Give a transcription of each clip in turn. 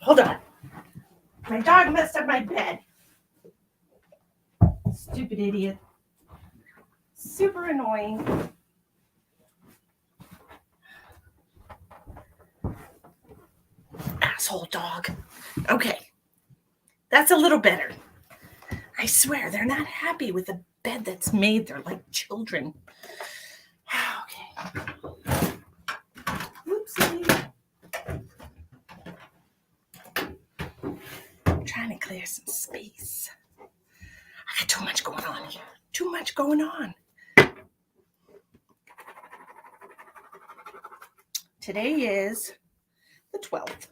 Hold on. My dog messed up my bed. Stupid idiot. Super annoying. Asshole dog. Okay. That's a little better. I swear, they're not happy with the bed that's made. They're like children. Okay. Oopsie. I'm trying to clear some space. I got too much going on here. Too much going on. Today is the 12th.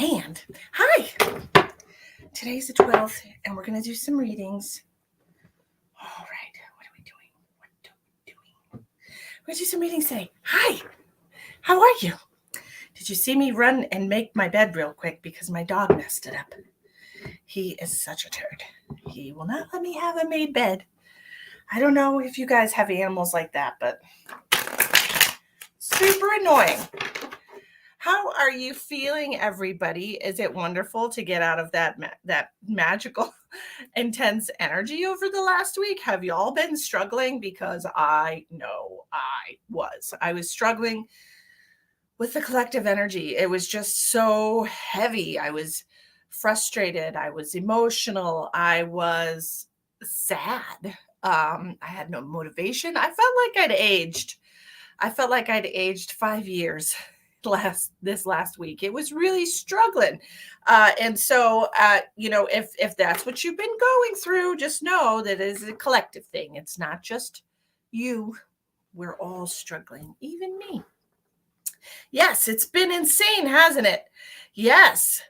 And hi, today's the 12th, and we're going to do some readings. All right, what are we doing? We're going to do some readings today. Hi, how are you? Did you see me run and make my bed real quick because my dog messed it up? He is such a turd. He will not let me have a made bed. I don't know if you guys have animals like that, but super annoying. How are you feeling, everybody? Is it wonderful to get out of that magical, intense energy over the last week? Have you all been struggling? Because I know I was. I was struggling with the collective energy. It was just so heavy. I was frustrated. I was emotional. I was sad. I had no motivation. I felt like I'd aged. I felt like I'd aged 5 years this last week. It was really struggling. And so, if that's what you've been going through, just know that it is a collective thing. It's not just you. We're all struggling, even me. Yes, it's been insane, hasn't it? Yes.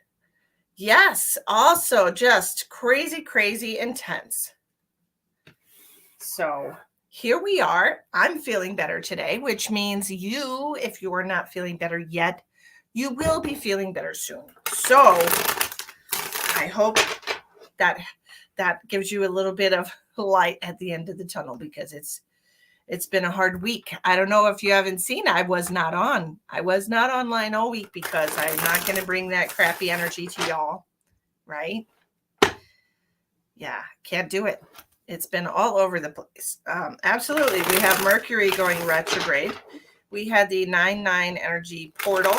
Also just crazy, crazy intense. So here we are. I'm feeling better today, which means you, if you are not feeling better yet, you will be feeling better soon. So I hope that gives you a little bit of light at the end of the tunnel, because it's been a hard week. I don't know if you haven't seen, I was not online all week because I'm not going to bring that crappy energy to y'all, right? Yeah, can't do it. It's been all over the place. Absolutely. We have Mercury going retrograde. We had the 9/9 energy portal.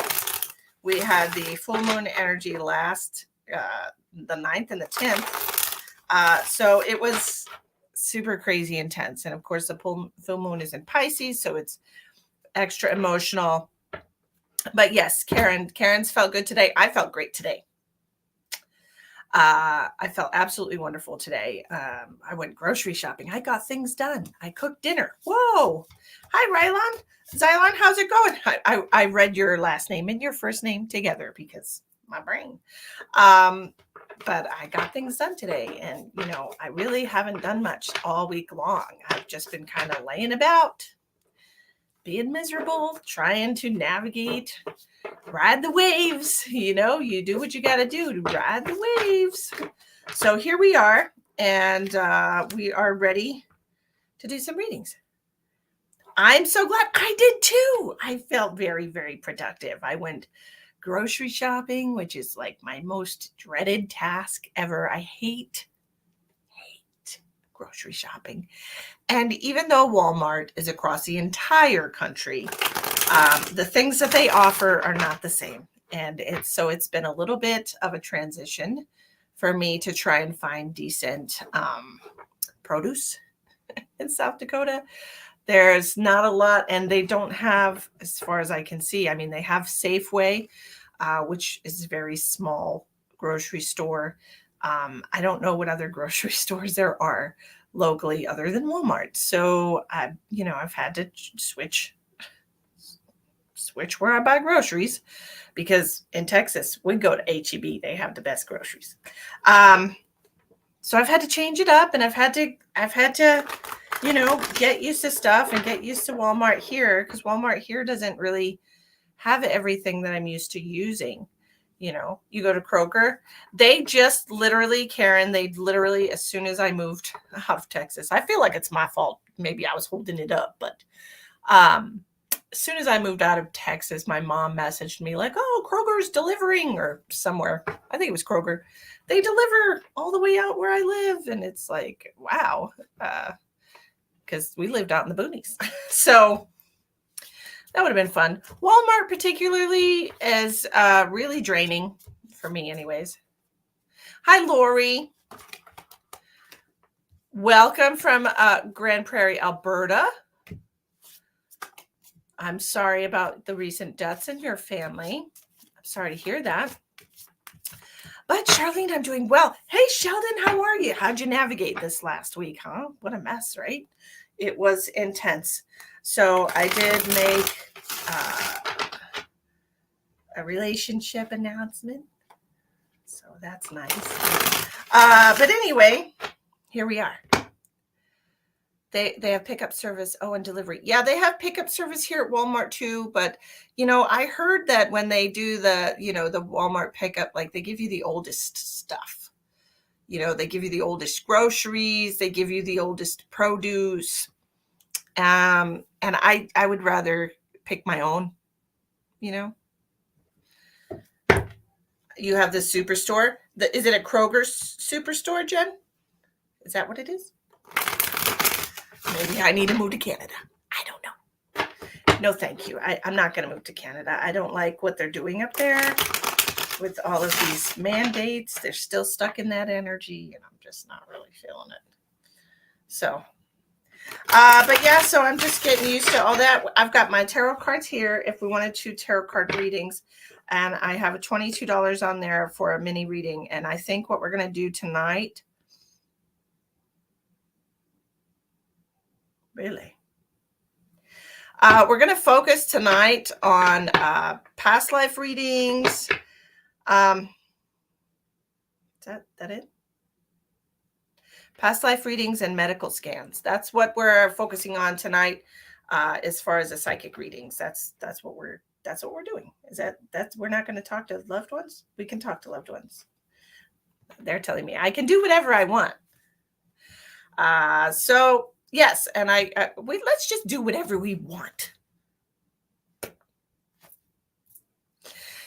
We had the full moon energy last, the 9th and the 10th. So it was super crazy intense. And of course, the full moon is in Pisces, so it's extra emotional. But yes, Karen's felt good today. I felt great today. I felt absolutely wonderful today. I went grocery shopping. I got things done. I cooked dinner. Whoa. Hi, Xylon, how's it going? I read your last name and your first name together because my brain. But I got things done today. And, I really haven't done much all week long. I've just been kind of laying about, being miserable, trying to navigate, ride the waves. You do what you got to do to ride the waves. So here we are, and we are ready to do some readings. I'm so glad I did too. I felt very, very productive. I went grocery shopping, which is like my most dreaded task ever. I hate grocery shopping. And even though Walmart is across the entire country, the things that they offer are not the same. And it's been a little bit of a transition for me to try and find decent produce in South Dakota. There's not a lot, and they don't have, as far as I can see, they have Safeway, which is a very small grocery store. I don't know what other grocery stores there are locally other than Walmart. So, I've had to switch where I buy groceries, because in Texas, we go to H-E-B. They have the best groceries. So I've had to change it up, and I've had to, get used to stuff and get used to Walmart here, because Walmart here doesn't really have everything that I'm used to using. You go to Kroger, they just literally, Karen, as soon as I moved out of Texas, I feel like it's my fault maybe I was holding it up, but as soon as I moved out of Texas, my mom messaged me like, "Oh, Kroger's delivering," or somewhere. I think it was Kroger. They deliver all the way out where I live, and it's like, wow, because we lived out in the boonies. So that would have been fun. Walmart particularly is really draining for me anyways. Hi, Lori. Welcome from Grand Prairie, Alberta. I'm sorry about the recent deaths in your family. I'm sorry to hear that. But Charlene, I'm doing well. Hey, Sheldon, how are you? How'd you navigate this last week, huh? What a mess, right? It was intense. So I did make a relationship announcement. So that's nice. But anyway, here we are. They have pickup service. Oh, and delivery. Yeah, they have pickup service here at Walmart too. But, I heard that when they do the Walmart pickup, like they give you the oldest stuff. They give you the oldest groceries. They give you the oldest produce. And I would rather pick my own, You have the superstore. Is it a Kroger's superstore, Jen? Is that what it is? Maybe I need to move to Canada. I don't know. No, thank you. I'm not going to move to Canada. I don't like what they're doing up there with all of these mandates. They're still stuck in that energy, and I'm just not really feeling it. So, but yeah, so I'm just getting used to all that. I've got my tarot cards here if we wanted to tarot card readings, and I have a $22 on there for a mini reading. And I think what we're going to do tonight, really, we're going to focus tonight on past life readings. Is that it? Past life readings and medical scans. That's what we're focusing on tonight, as far as the psychic readings. That's what we're doing. We're not going to talk to loved ones? We can talk to loved ones. They're telling me I can do whatever I want. So yes, and let's just do whatever we want.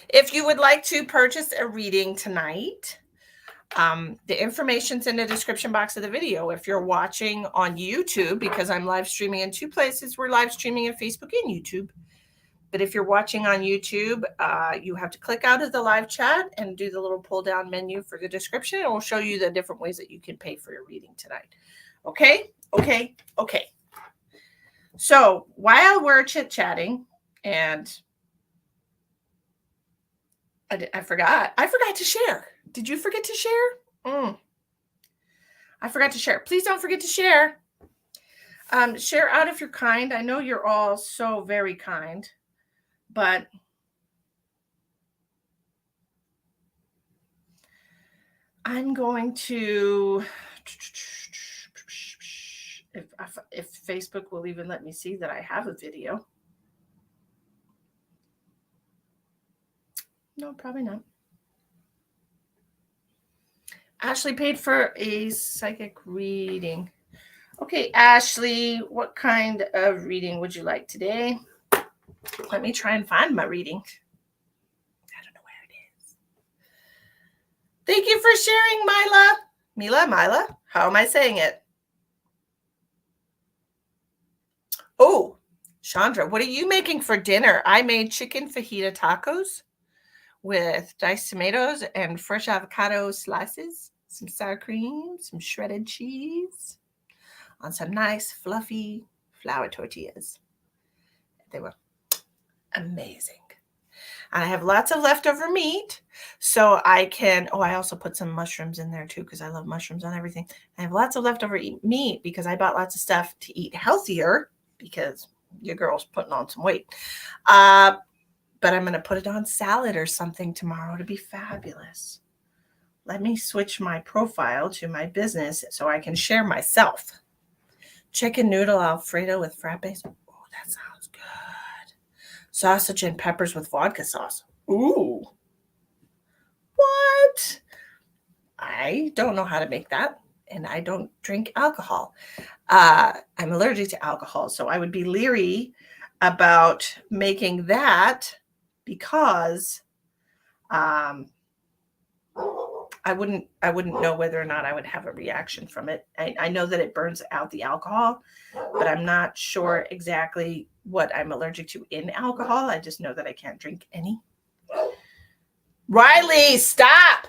If you would like to purchase a reading tonight, the information's in the description box of the video. If you're watching on YouTube, because I'm live streaming in two places, we're live streaming in Facebook and YouTube. But if you're watching on YouTube, you have to click out of the live chat and do the little pull down menu for the description. And we'll show you the different ways that you can pay for your reading tonight. Okay. So while we're chit-chatting, and I forgot to share. Did you forget to share? I forgot to share. Please don't forget to share. Share out if you're kind. I know you're all so very kind, but I'm going to, if Facebook will even let me see that I have a video. No, probably not. Ashley paid for a psychic reading. Okay, Ashley, what kind of reading would you like today? Let me try and find my reading. I don't know where it is. Thank you for sharing, Mila. How am I saying it? Oh, Chandra, what are you making for dinner? I made chicken fajita tacos with diced tomatoes and fresh avocado slices, some sour cream, some shredded cheese on some nice fluffy flour tortillas. They were amazing. And I have lots of leftover meat, so I can, I also put some mushrooms in there too, because I love mushrooms on everything. I have lots of leftover meat because I bought lots of stuff to eat healthier, because your girl's putting on some weight. But I'm going to put it on salad or something tomorrow to be fabulous. Let me switch my profile to my business so I can share myself. Chicken noodle Alfredo with frappes. Oh, that sounds good. Sausage and peppers with vodka sauce. Ooh. What? I don't know how to make that. and I don't drink alcohol. I'm allergic to alcohol, so I would be leery about making that because um, I wouldn't know whether or not I would have a reaction from it. I know that it burns out the alcohol, but I'm not sure exactly what I'm allergic to in alcohol. I just know that I can't drink any. Riley, stop.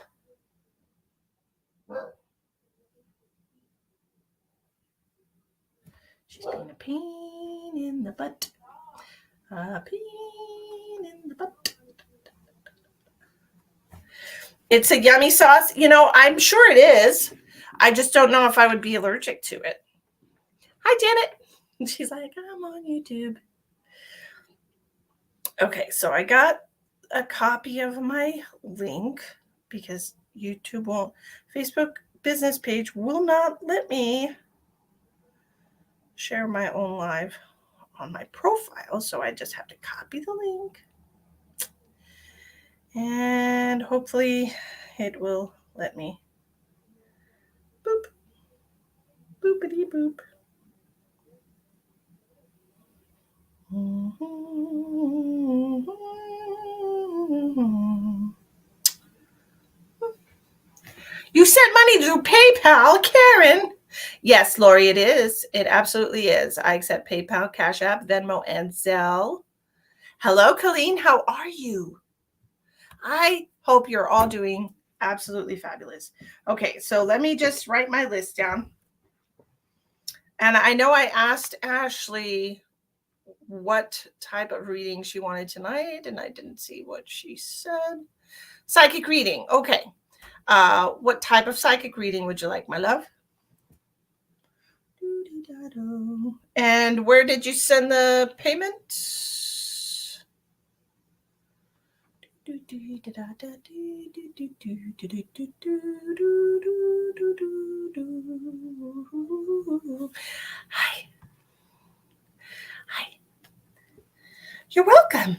She's being a pain in the butt. A pain in the butt. It's a yummy sauce. I'm sure it is. I just don't know if I would be allergic to it. Hi, Janet. And she's like, I'm on YouTube. Okay, so I got a copy of my link because YouTube won't, Facebook business page will not let me share my own live on my profile. So I just have to copy the link. And hopefully it will let me. Boop. Boopity boop. You sent money through PayPal, Karen. Yes, Lori, it is. It absolutely is. I accept PayPal, Cash App, Venmo, and Zelle. Hello, Colleen. How are you? I hope you're all doing absolutely fabulous. Okay, so let me just write my list down. And I know I asked Ashley what type of reading she wanted tonight, and I didn't see what she said. Psychic reading. Okay. What type of psychic reading would you like, my love? And where did you send the payment? Hi. Hi. You're welcome.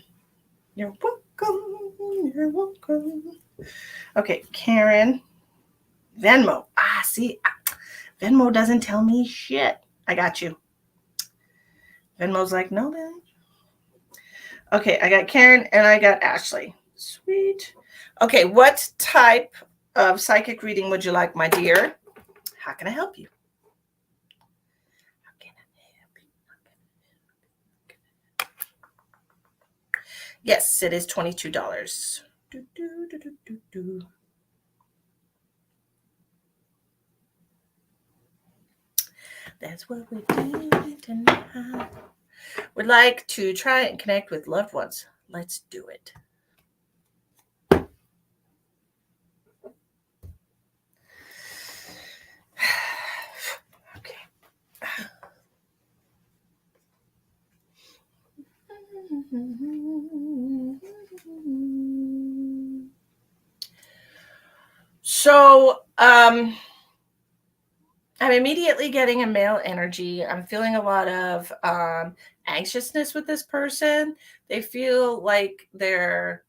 You're welcome. You're welcome. Okay, Karen. Venmo. See, Venmo doesn't tell me shit. I got you. Venmo's like, no, man. Okay, I got Karen and I got Ashley. Sweet. Okay, what type of psychic reading would you like, my dear? How can I help you? How can I help you? Yes, it is $22. That's what we're doing tonight. Would like to try and connect with loved ones. Let's do it. Okay. So, I'm immediately getting a male energy. I'm feeling a lot of anxiousness with this person. They feel like they're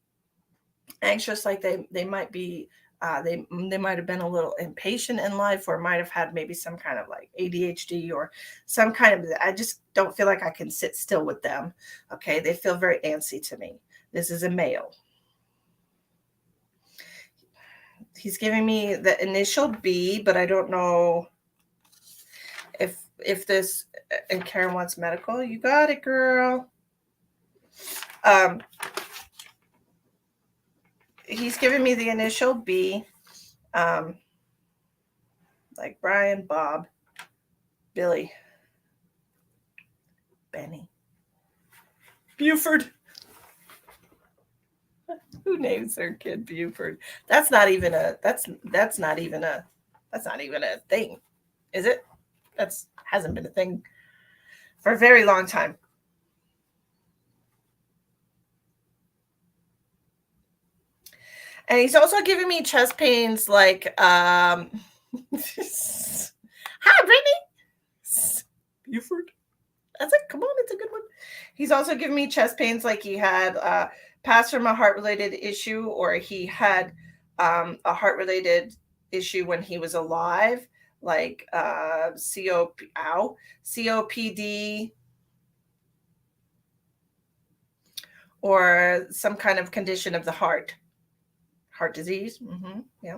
anxious, like they might be they might have been a little impatient in life, or might have had maybe some kind of like ADHD or some kind of, I just don't feel like I can sit still with them. Okay, they feel very antsy to me. This is a male. He's giving me the initial B, but I don't know if this, and Karen wants medical. You got it, girl. He's giving me the initial B, like Brian, Bob, Billy, Benny, Buford. Who names their kid Buford? That's not even a thing, is it? That's hasn't been a thing for a very long time. And he's also giving me chest pains like hi Brittany. Buford. That's like, come on, it's a good one. He's also giving me chest pains like he had passed from a heart-related issue, or he had a heart-related issue when he was alive, like COPD, or some kind of condition of the heart disease. Yeah.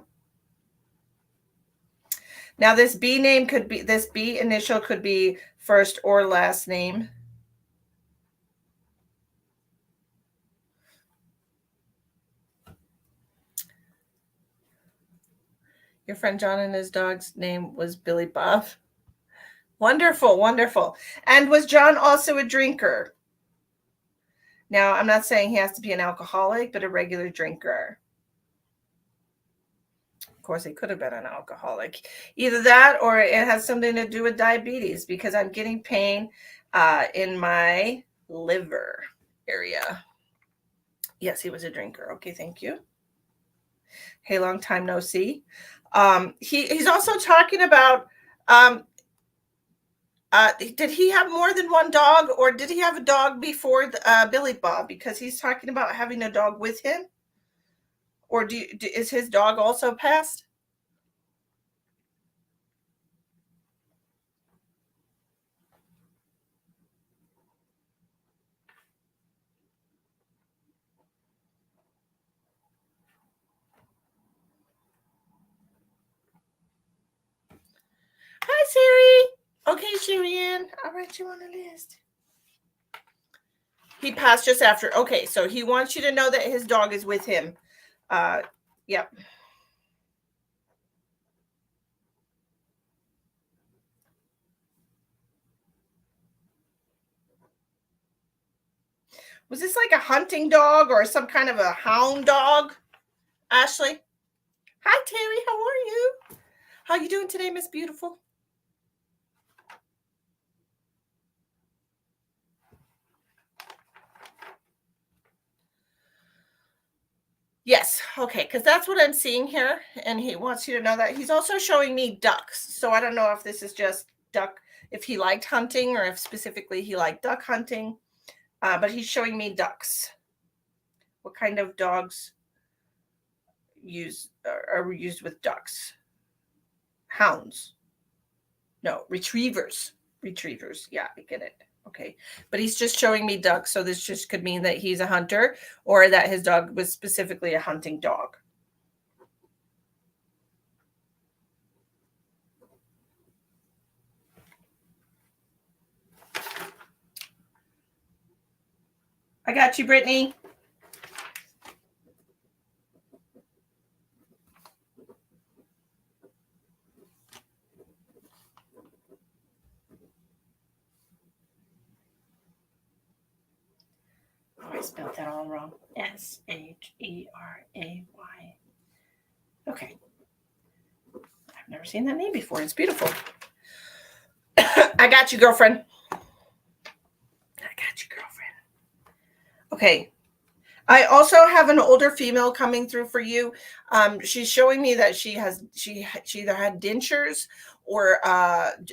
Now this B initial could be first or last name. Your friend John and his dog's name was Billy Bob. Wonderful, wonderful. And was John also a drinker? Now, I'm not saying he has to be an alcoholic, but a regular drinker. Of course, he could have been an alcoholic. Either that or it has something to do with diabetes, because I'm getting pain in my liver area. Yes, he was a drinker. Okay, thank you. Hey, long time no see. He's also talking about, did he have more than one dog, or did he have a dog before Billy Bob? Because he's talking about having a dog with him. Or is his dog also passed? Hi, Siri. Okay, Shirian. I'll write you on the list. He passed just after. Okay, so he wants you to know that his dog is with him. Yep. Was this like a hunting dog or some kind of a hound dog, Ashley? Hi, Terry. How are you? How you doing today, Miss Beautiful? Yes. Okay, because that's what I'm seeing here, and he wants you to know that. He's also showing me ducks. So I don't know if this is just duck, if he liked hunting, or if specifically he liked duck hunting. But he's showing me ducks. What kind of dogs are used with ducks? Hounds. No, retrievers. Retrievers. Yeah, I get it. Okay. But he's just showing me ducks. So this just could mean that he's a hunter, or that his dog was specifically a hunting dog. I got you, Brittany. Oh, I spelled that all wrong. Sheray. Okay. I've never seen that name before. It's beautiful. I got you, girlfriend. Okay. I also have an older female coming through for you. She's showing me that she either had dentures or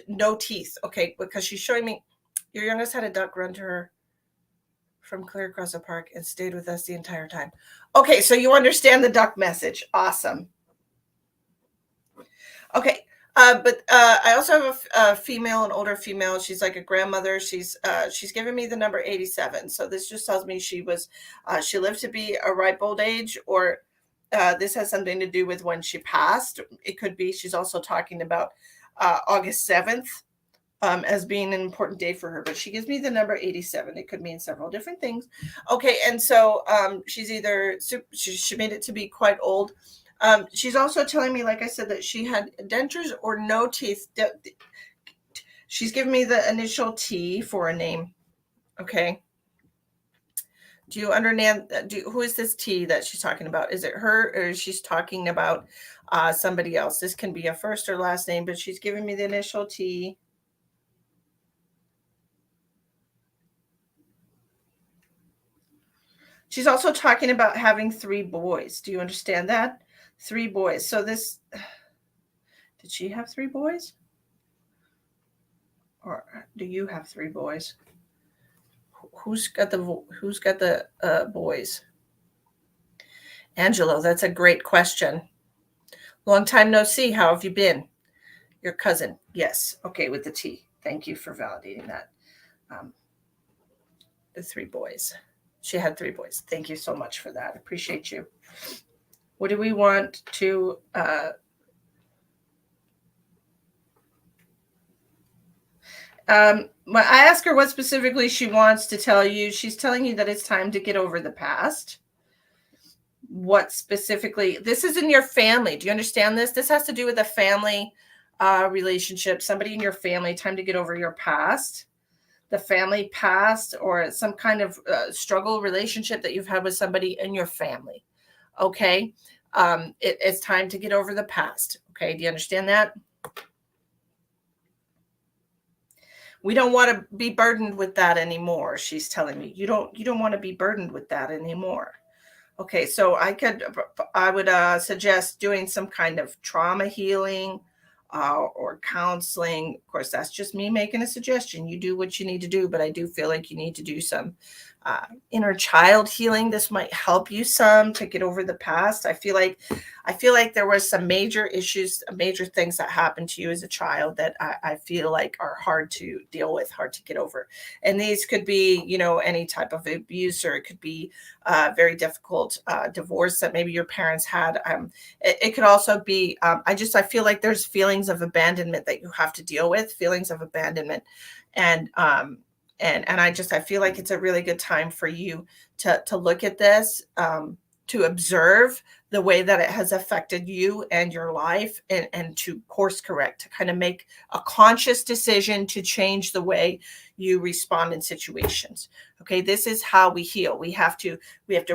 no teeth. Okay, because she's showing me your youngest had a duck run to her from clear across the park and stayed with us the entire time. Okay, so you understand the duck message. Awesome. Okay. But I also have a female, an older female. She's like a grandmother. She's given me the number 87. So this just tells me she lived to be a ripe old age, or this has something to do with when she passed. It could be she's also talking about August 7th as being an important day for her. But she gives me the number 87. It could mean several different things. Okay, and so she's either she made it to be quite old. She's also telling me, like I said, that she had dentures or no teeth. She's giving me the initial T for a name. Okay. Do you understand? Who is this T that she's talking about? Is it her, or is she talking about somebody else? This can be a first or last name, but she's giving me the initial T. She's also talking about having 3 boys. Do you understand that? 3 boys. So this, did she have 3 boys? Or do you have 3 boys? Who's got the boys? Angelo, that's a great question. Long time no see. How have you been? Your cousin. Yes. Okay, with the T. Thank you for validating that. Um, the 3 boys. She had 3 boys. Thank you so much for that. Appreciate you. What do we want to when I ask her what specifically she wants to tell you, she's telling you that it's time to get over the past. What specifically? This is in your family. Do you understand this? This has to do with a family relationship, somebody in your family, time to get over your past, the family past, or some kind of struggle relationship that you've had with somebody in your family. Okay. It's time to get over the past. Okay. Do you understand that? We don't want to be burdened with that anymore. She's telling me you don't want to be burdened with that anymore. Okay, so I would suggest doing some kind of trauma healing or counseling. Of course, that's just me making a suggestion. You do what you need to do, but I do feel like you need to do some inner child healing. This might help you some to get over the past. I feel like there was some major issues, major things that happened to you as a child that I feel like are hard to deal with, hard to get over. And these could be, any type of abuse, or it could be very difficult divorce that maybe your parents had. It could also be, I feel like there's feelings of abandonment that you have to deal with, feelings of abandonment. And I feel like it's a really good time for you to look at this, to observe the way that it has affected you and your life, and to course correct, to kind of make a conscious decision to change the way you respond in situations. Okay, this is how we heal. We have to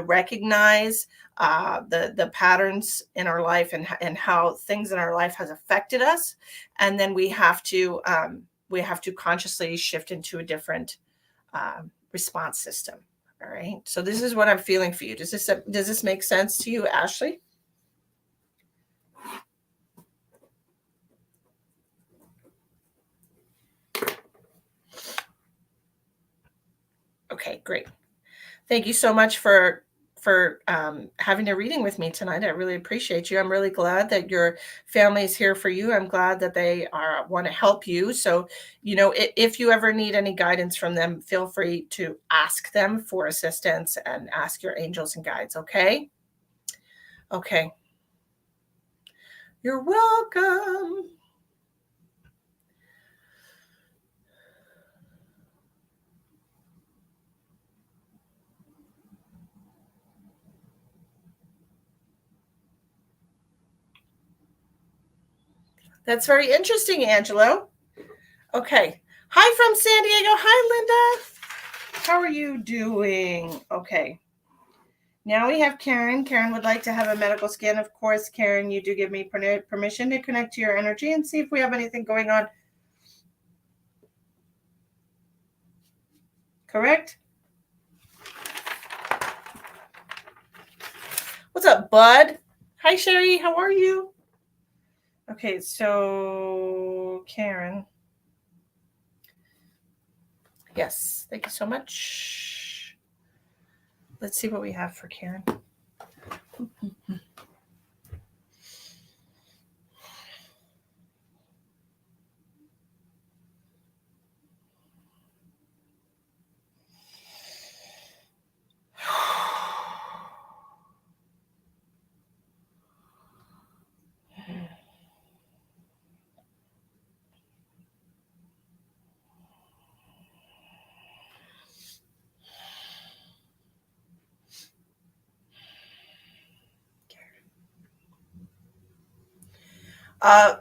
recognize the patterns in our life, and how things in our life has affected us, and then we have to consciously shift into a different response system. All right. So this is what I'm feeling for you. Does this make sense to you, Ashley? Okay, great. Thank you so much for having a reading with me tonight. I really appreciate you. I'm really glad that your family is here for you. I'm glad that they want to help you. So, if you ever need any guidance from them, feel free to ask them for assistance and ask your angels and guides. Okay. Okay. You're welcome. That's very interesting, Angelo. Okay. Hi from San Diego. Hi, Linda. How are you doing? Okay. Now we have Karen. Karen would like to have a medical scan. Of course, Karen, you do give me permission to connect to your energy and see if we have anything going on. Correct? What's up, bud? Hi, Sherry. How are you? Okay, so Karen. Yes, thank you so much. Let's see what we have for Karen.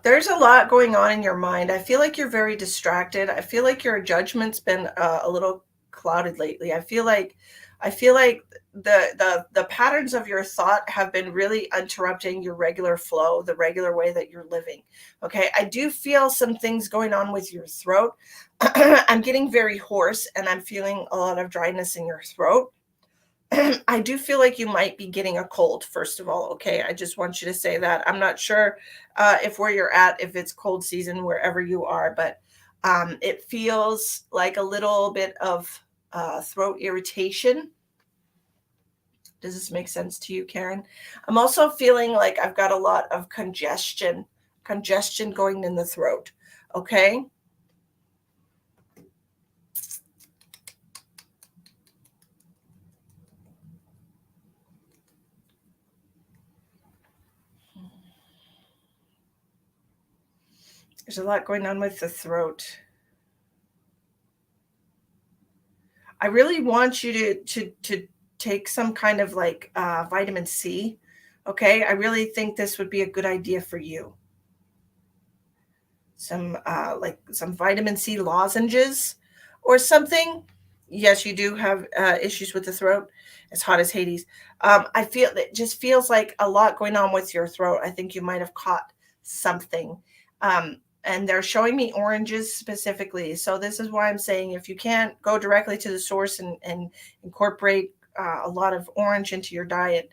There's a lot going on in your mind. I feel like you're very distracted. I feel like your judgment's been a little clouded lately. I feel like the patterns of your thought have been really interrupting your regular flow, the regular way that you're living. Okay, I do feel some things going on with your throat. I'm getting very hoarse, and I'm feeling a lot of dryness in your throat. I do feel like you might be getting a cold, first of all. Okay. I just want you to say that. I'm not sure if where you're at, if it's cold season wherever you are, but it feels like a little bit of throat irritation. Does this make sense to you, Karen? I'm also feeling like I've got a lot of congestion congestion going in the throat. Okay. There's a lot going on with the throat. I really want you to take some kind of like vitamin C. Okay, I really think this would be a good idea for you. Some like some vitamin C lozenges or something. Yes, you do have issues with the throat. It's hot as Hades. I feel it just feels like a lot going on with your throat. I think you might have caught something. And they're showing me oranges specifically. So this is why I'm saying if you can't go directly to the source and incorporate a lot of orange into your diet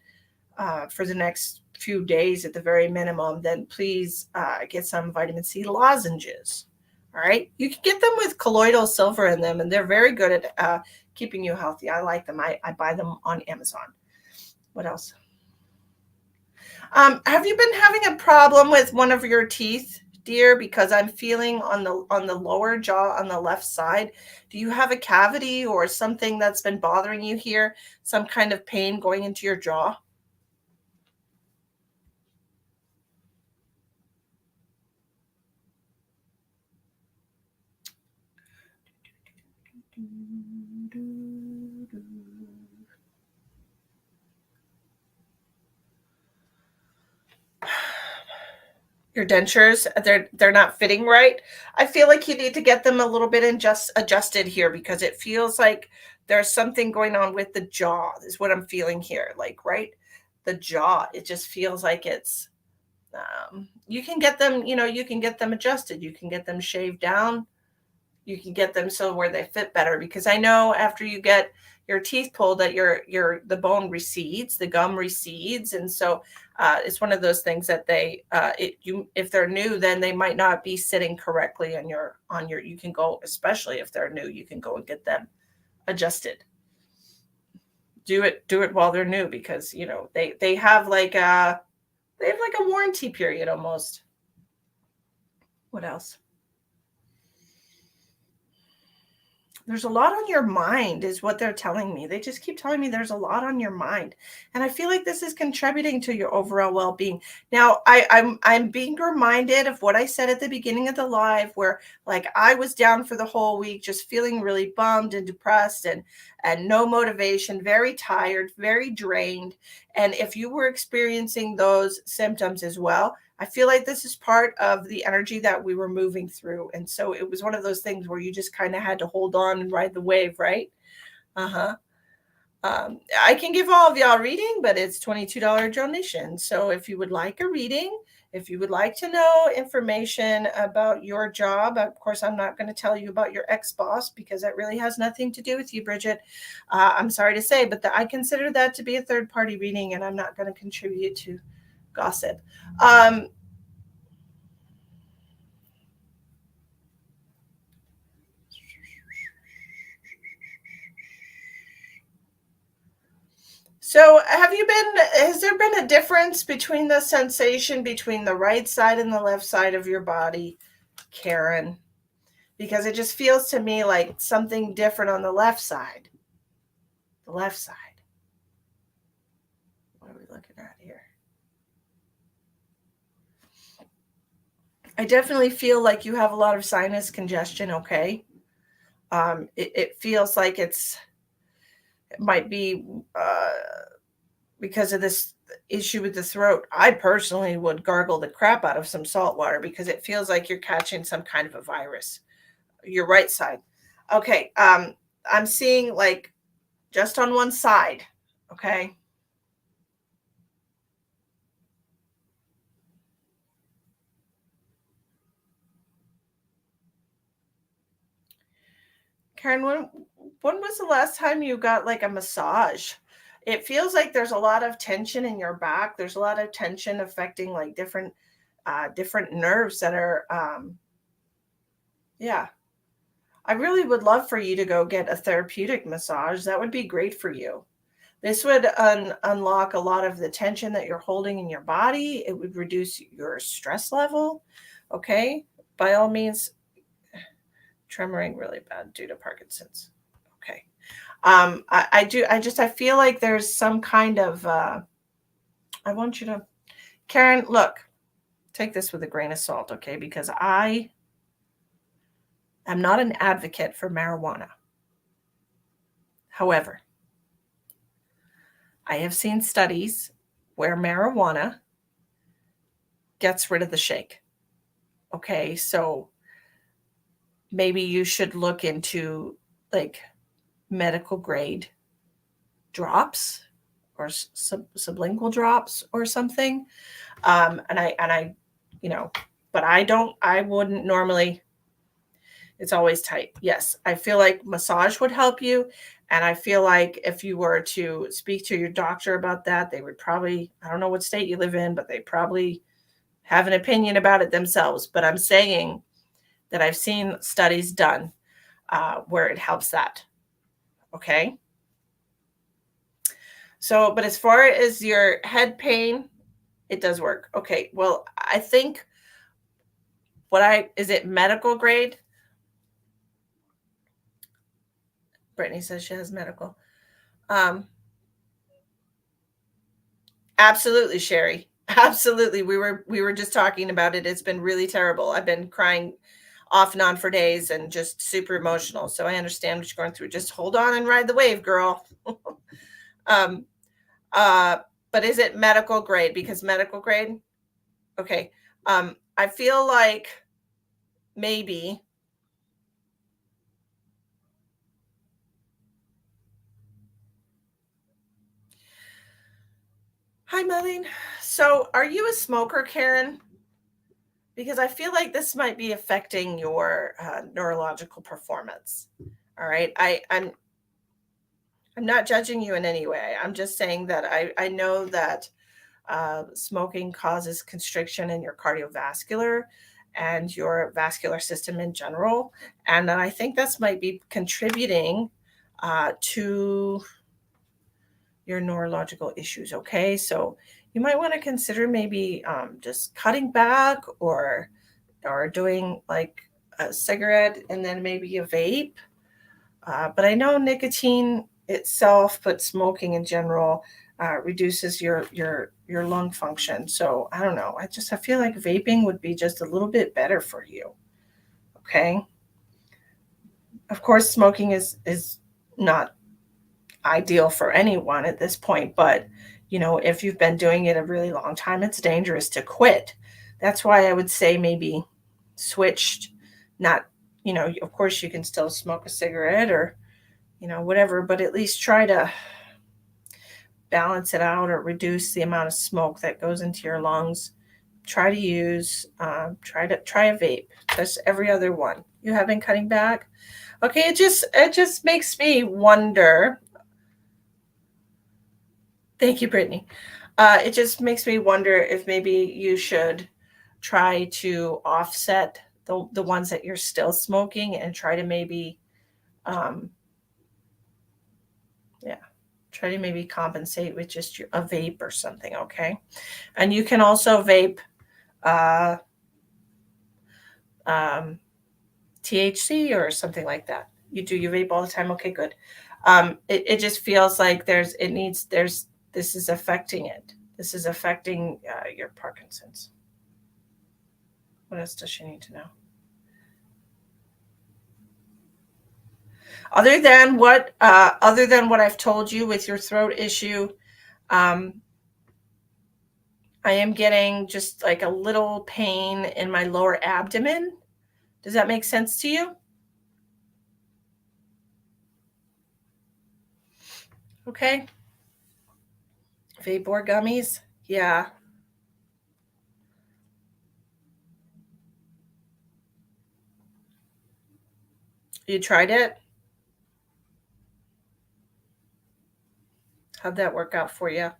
for the next few days at the very minimum, then please get some vitamin C lozenges. All right. You can get them with colloidal silver in them, and they're very good at keeping you healthy. I like them. I buy them on Amazon. What else? Have you been having a problem with one of your teeth, dear? Because I'm feeling on the lower jaw on the left side. Do you have a cavity or something that's been bothering you here? Some kind of pain going into your jaw? Your dentures, they're not fitting right. I feel like you need to get them a little bit and just adjusted here because it feels like there's something going on with the jaw is what I'm feeling here, like right, the jaw, it just feels like it's you can get them, you can get them adjusted, you can get them shaved down, you can get them so where they fit better because I know after you get your teeth pulled that your the bone recedes, the gum recedes, and so it's one of those things that they you if they're new, then they might not be sitting correctly on your. You can go, especially if they're new, you can go and get them adjusted. Do it while they're new because they have like a warranty period almost. What else? There's a lot on your mind is what they're telling me. They just keep telling me there's a lot on your mind. And I feel like this is contributing to your overall well-being. Now, I'm being reminded of what I said at the beginning of the live where like I was down for the whole week just feeling really bummed and depressed and no motivation, very tired, very drained. And if you were experiencing those symptoms as well, I feel like this is part of the energy that we were moving through. And so it was one of those things where you just kind of had to hold on and ride the wave, right? Uh-huh. I can give all of y'all a reading, but it's $22 donation. So if you would like a reading, if you would like to know information about your job, of course, I'm not going to tell you about your ex-boss because that really has nothing to do with you, Bridget. I'm sorry to say, but I consider that to be a third-party reading, and I'm not going to contribute to gossip. So has there been a difference between the sensation between the right side and the left side of your body, Karen? Because it just feels to me like something different on the left side. The left side. What are we looking at here? I definitely feel like you have a lot of sinus congestion, okay? It feels like it might be because of this issue with the throat. I personally would gargle the crap out of some salt water because it feels like you're catching some kind of a virus. Your right side. Okay. I'm seeing like just on one side. Okay. Karen, when was the last time you got like a massage? It feels like there's a lot of tension in your back. There's a lot of tension affecting like different nerves that are yeah. I really would love for you to go get a therapeutic massage. That would be great for you. This would unlock a lot of the tension that you're holding in your body. It would reduce your stress level. Okay. By all means, tremoring really bad due to Parkinson's. Okay. I feel like there's some kind of, I want you to, Karen, look, take this with a grain of salt. Okay. Because I am not an advocate for marijuana. However, I have seen studies where marijuana gets rid of the shake. Okay. So maybe you should look into like medical grade drops or sublingual drops or something. And I, but I wouldn't normally, it's always tight. Yes. I feel like massage would help you. And I feel like if you were to speak to your doctor about that, they would probably, I don't know what state you live in, but they probably have an opinion about it themselves. But I'm saying that I've seen studies done where it helps that. Okay. So, but as far as your head pain, it does work. Okay. Well, I think is it medical grade? Brittany says she has medical. Absolutely, Sherry. Absolutely. We were just talking about it. It's been really terrible. I've been crying off and on for days and just super emotional. So I understand what you're going through. Just hold on and ride the wave, girl. um, but is it medical grade? Because medical grade, okay. I feel like maybe hi, Marlene. So are you a smoker, Karen? Because I feel like this might be affecting your neurological performance. All right. I'm not judging you in any way. I'm just saying that I know that smoking causes constriction in your cardiovascular and your vascular system in general. And I think this might be contributing to your neurological issues. Okay. So you might want to consider maybe just cutting back or doing like a cigarette and then maybe a vape. But I know nicotine itself, but smoking in general reduces your lung function. So I don't know. I feel like vaping would be just a little bit better for you. Okay. Of course, smoking is not ideal for anyone at this point, but if you've been doing it a really long time, it's dangerous to quit. That's why I would say maybe switched, not, of course you can still smoke a cigarette or, whatever, but at least try to balance it out or reduce the amount of smoke that goes into your lungs. Try to use, try a vape, just every other one. You have been cutting back. Okay. It just makes me wonder. Thank you, Brittany. It just makes me wonder if maybe you should try to offset the ones that you're still smoking and try to maybe, try to maybe compensate with just a vape or something. Okay. And you can also vape THC or something like that. You vape all the time. Okay, good. It just feels like this is affecting it. This is affecting your Parkinson's. What else does she need to know? Other than what I've told you with your throat issue, I am getting just like a little pain in my lower abdomen. Does that make sense to you? Okay. Vape or gummies? Yeah. You tried it? How'd that work out for you?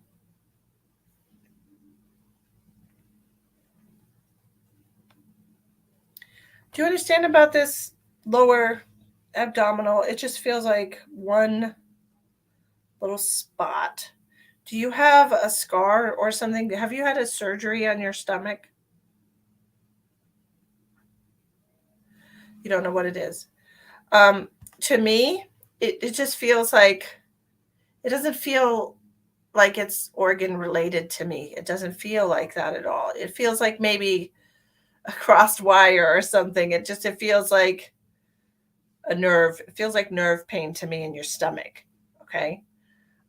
Do you understand about this lower abdominal? It just feels like one little spot. Do you have a scar or something? Have you had a surgery on your stomach? You don't know what it is. To me, it just feels like it doesn't feel like it's organ related to me. It doesn't feel like that at all. It feels like maybe a crossed wire or something. It feels like a nerve. It feels like nerve pain to me in your stomach. Okay.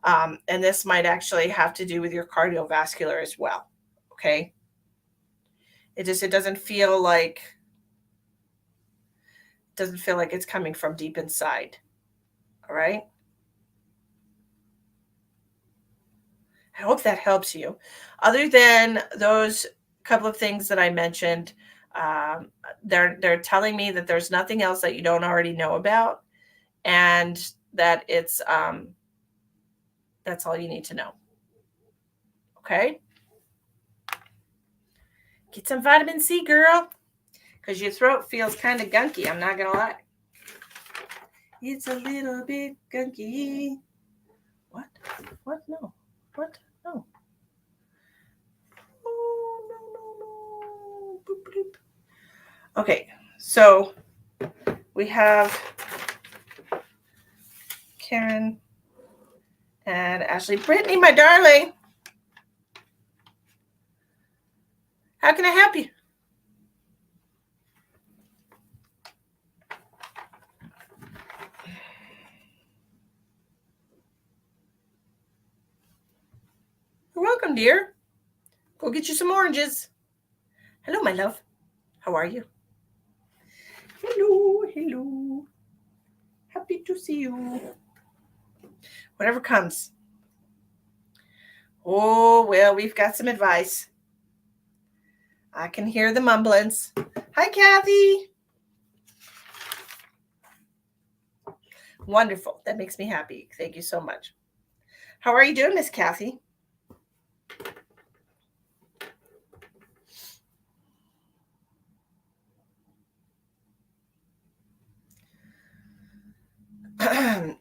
And this might actually have to do with your cardiovascular as well. Okay. It doesn't feel like it's coming from deep inside. All right. I hope that helps you. Other than those couple of things that I mentioned, they're telling me that there's nothing else that you don't already know about, and that that's all you need to know. Okay, get some vitamin C, girl, because your throat feels kind of gunky. I'm not gonna lie, it's a little bit gunky. What? What? No. What? No. Oh, no, no, no. Boop, boop. Okay, so we have Karen and Ashley. Brittany, my darling, how can I help you? You're welcome, dear. Go get you some oranges. Hello, my love. How are you? Hello, hello. Happy to see you. Whatever comes. Oh, well, we've got some advice. I can hear the mumblings. Hi, Kathy. Wonderful. That makes me happy. Thank you so much. How are you doing, Miss Kathy?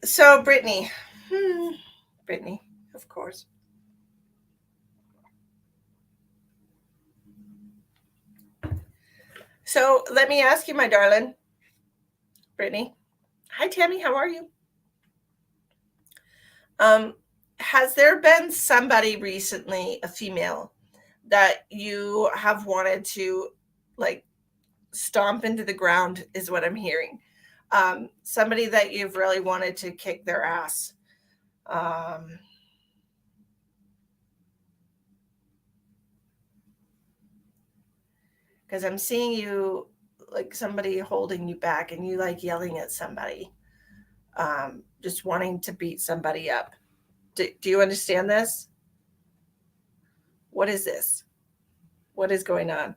So, Brittany. Brittany, of course. So, let me ask you, my darling. Brittany. Hi, Tammy. How are you? Has there been somebody recently, a female, that you have wanted to like stomp into the ground, is what I'm hearing? Somebody that you've really wanted to kick their ass. Because I'm seeing you like somebody holding you back and you like yelling at somebody, just wanting to beat somebody up. Do you understand this? What is this? What is going on?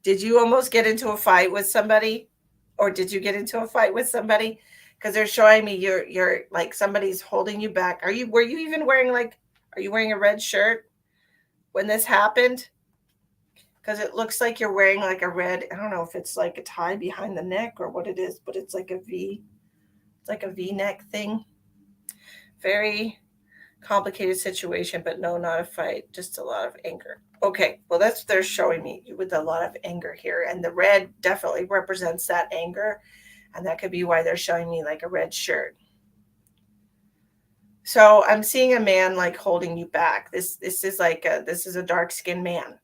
Did you almost get into a fight with somebody? Or did you get into a fight with somebody? Because they're showing me you're like somebody's holding you back. Were you even wearing are you wearing a red shirt when this happened? Because it looks like you're wearing like a red, I don't know if it's like a tie behind the neck or what it is, but it's like a V. It's like a V-neck thing. Very complicated situation, but no, not a fight, just a lot of anger. Okay, well, that's what they're showing me with a lot of anger here. And the red definitely represents that anger. And that could be why they're showing me like a red shirt. So I'm seeing a man like holding you back. This is this is a dark-skinned man.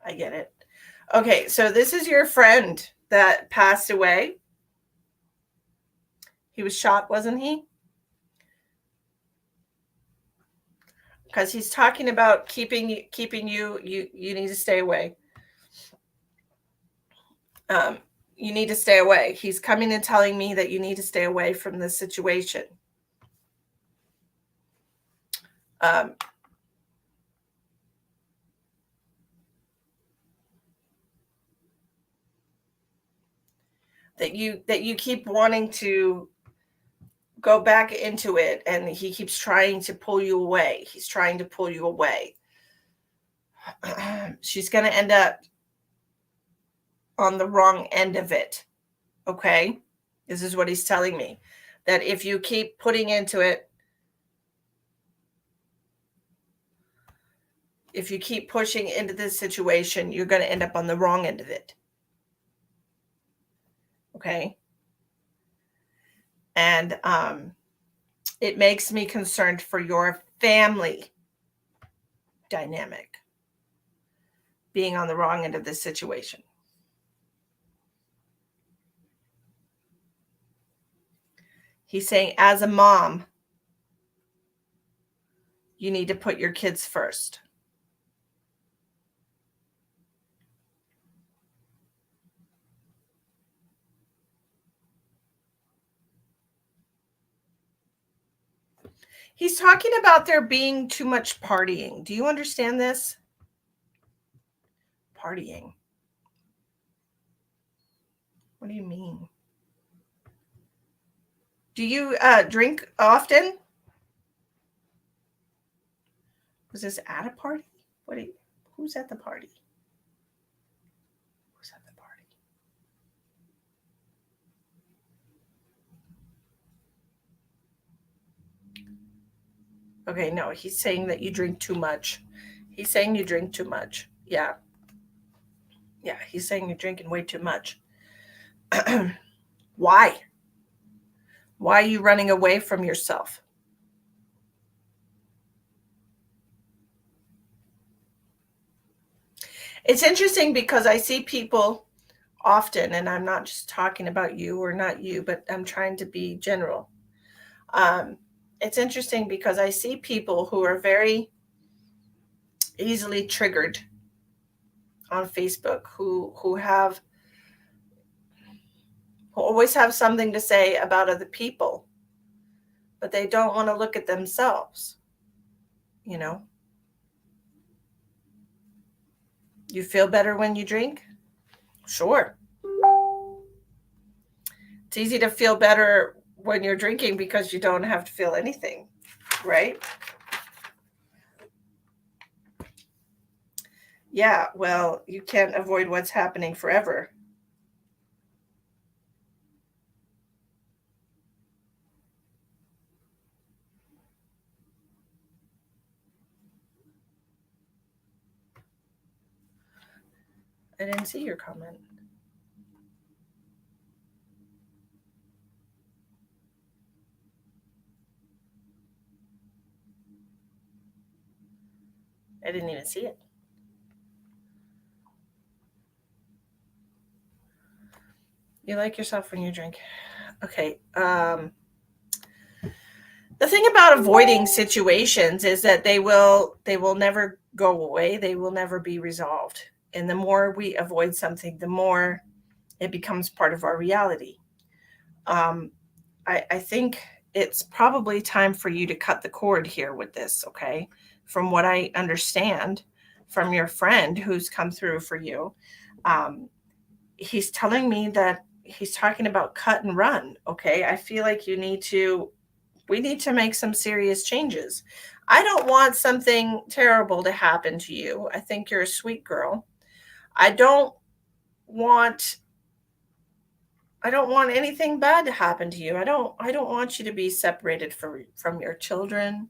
I get it. Okay, so this is your friend that passed away. He was shot, wasn't he? Because he's talking about keeping you. You need to stay away. Um, you need to stay away. He's coming and telling me that you need to stay away from this situation. Um, that you keep wanting to go back into it, and he keeps trying to pull you away. He's trying to pull you away. She's going to end up on the wrong end of it. Okay? This is what he's telling me. That if you keep putting into it, if you keep pushing into this situation, you're going to end up on the wrong end of it. Okay? And it makes me concerned for your family dynamic being on the wrong end of this situation. He's saying, as a mom, you need to put your kids first. He's talking about there being too much partying. Do you understand this? Partying. What do you mean? Do you drink often? Was this at a party? Who's at the party? Who's at the party? Okay, no, he's saying that you drink too much. He's saying you drink too much. Yeah. Yeah, he's saying you're drinking way too much. Why? Why are you running away from yourself? It's interesting because I see people often, and I'm not just talking about you or not you, but I'm trying to be general. It's interesting because I see people who are very easily triggered on Facebook, who always have something to say about other people, but they don't want to look at themselves. You know, you feel better when you drink? Sure. It's easy to feel better when you're drinking because you don't have to feel anything, right? Yeah, well, you can't avoid what's happening forever. I didn't see your comment. I didn't even see it. You like yourself when you drink. Okay. The thing about avoiding situations is that they will never go away. They will never be resolved. And the more we avoid something, the more it becomes part of our reality. I think it's probably time for you to cut the cord here with this, okay? From what I understand from your friend who's come through for you, he's telling me that he's talking about cut and run, okay? I feel like we need to make some serious changes. I don't want something terrible to happen to you. I think you're a sweet girl. I don't want anything bad to happen to you. I don't want you to be separated from your children.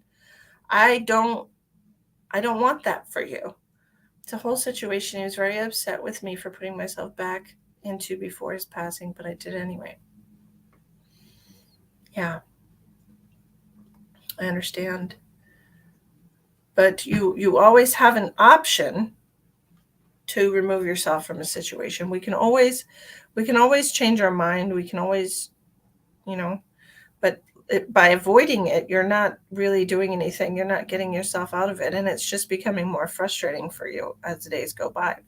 I don't want that for you. The whole situation, he was very upset with me for putting myself back into before his passing, but I did anyway. Yeah. I understand. But you always have an option to remove yourself from a situation. We can always change our mind. We can always, but by avoiding it, you're not really doing anything. You're not getting yourself out of it, and it's just becoming more frustrating for you as the days go by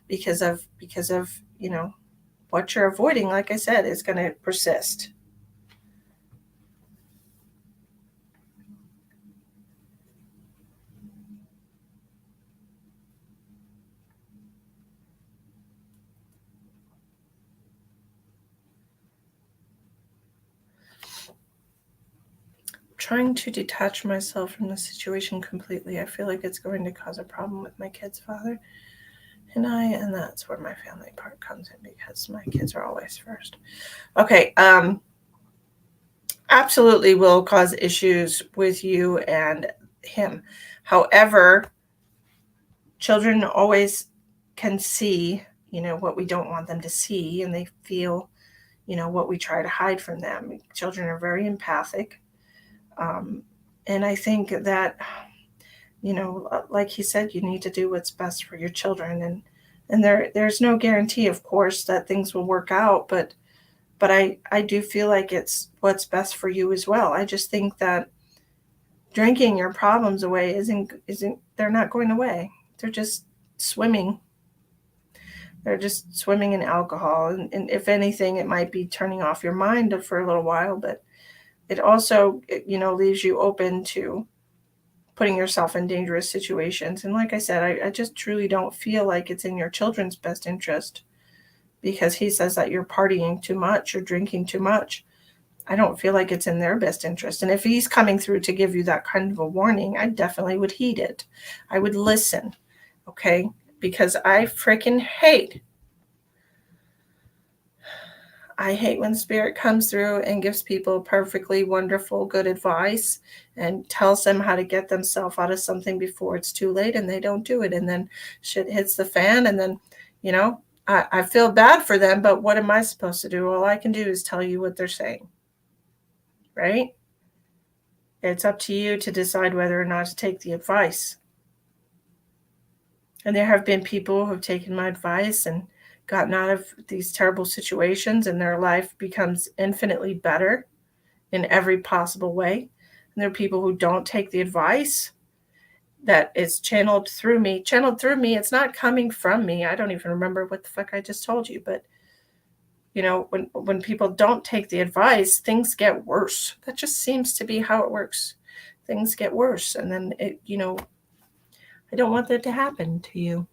because of what you're avoiding, like I said, is going to persist. trying to detach myself from the situation completely. I feel like it's going to cause a problem with my kid's father and I, and that's where my family part comes in because my kids are always first. Okay, absolutely will cause issues with you and him. However, children always can see, what we don't want them to see, and they feel, what we try to hide from them. Children are very empathic. And I think that, like he said, you need to do what's best for your children. And there's no guarantee, of course, that things will work out, but I do feel like it's what's best for you as well. I just think that drinking your problems away isn't they're not going away. They're just swimming. They're just swimming in alcohol. And if anything, it might be turning off your mind for a little while, but it also, leaves you open to putting yourself in dangerous situations. And like I said, I just truly don't feel like it's in your children's best interest because he says that you're partying too much or drinking too much. I don't feel like it's in their best interest. And if he's coming through to give you that kind of a warning, I definitely would heed it. I would listen, okay? Because I freaking hate when spirit comes through and gives people perfectly wonderful, good advice and tells them how to get themselves out of something before it's too late, and they don't do it. And then shit hits the fan, and then, I feel bad for them, but what am I supposed to do? All I can do is tell you what they're saying, right? It's up to you to decide whether or not to take the advice. And there have been people who've taken my advice and gotten out of these terrible situations, and their life becomes infinitely better in every possible way. And there are people who don't take the advice that is channeled through me. It's not coming from me. I don't even remember what the fuck I just told you. But, when people don't take the advice, things get worse. That just seems to be how it works. Things get worse. And then, I don't want that to happen to you.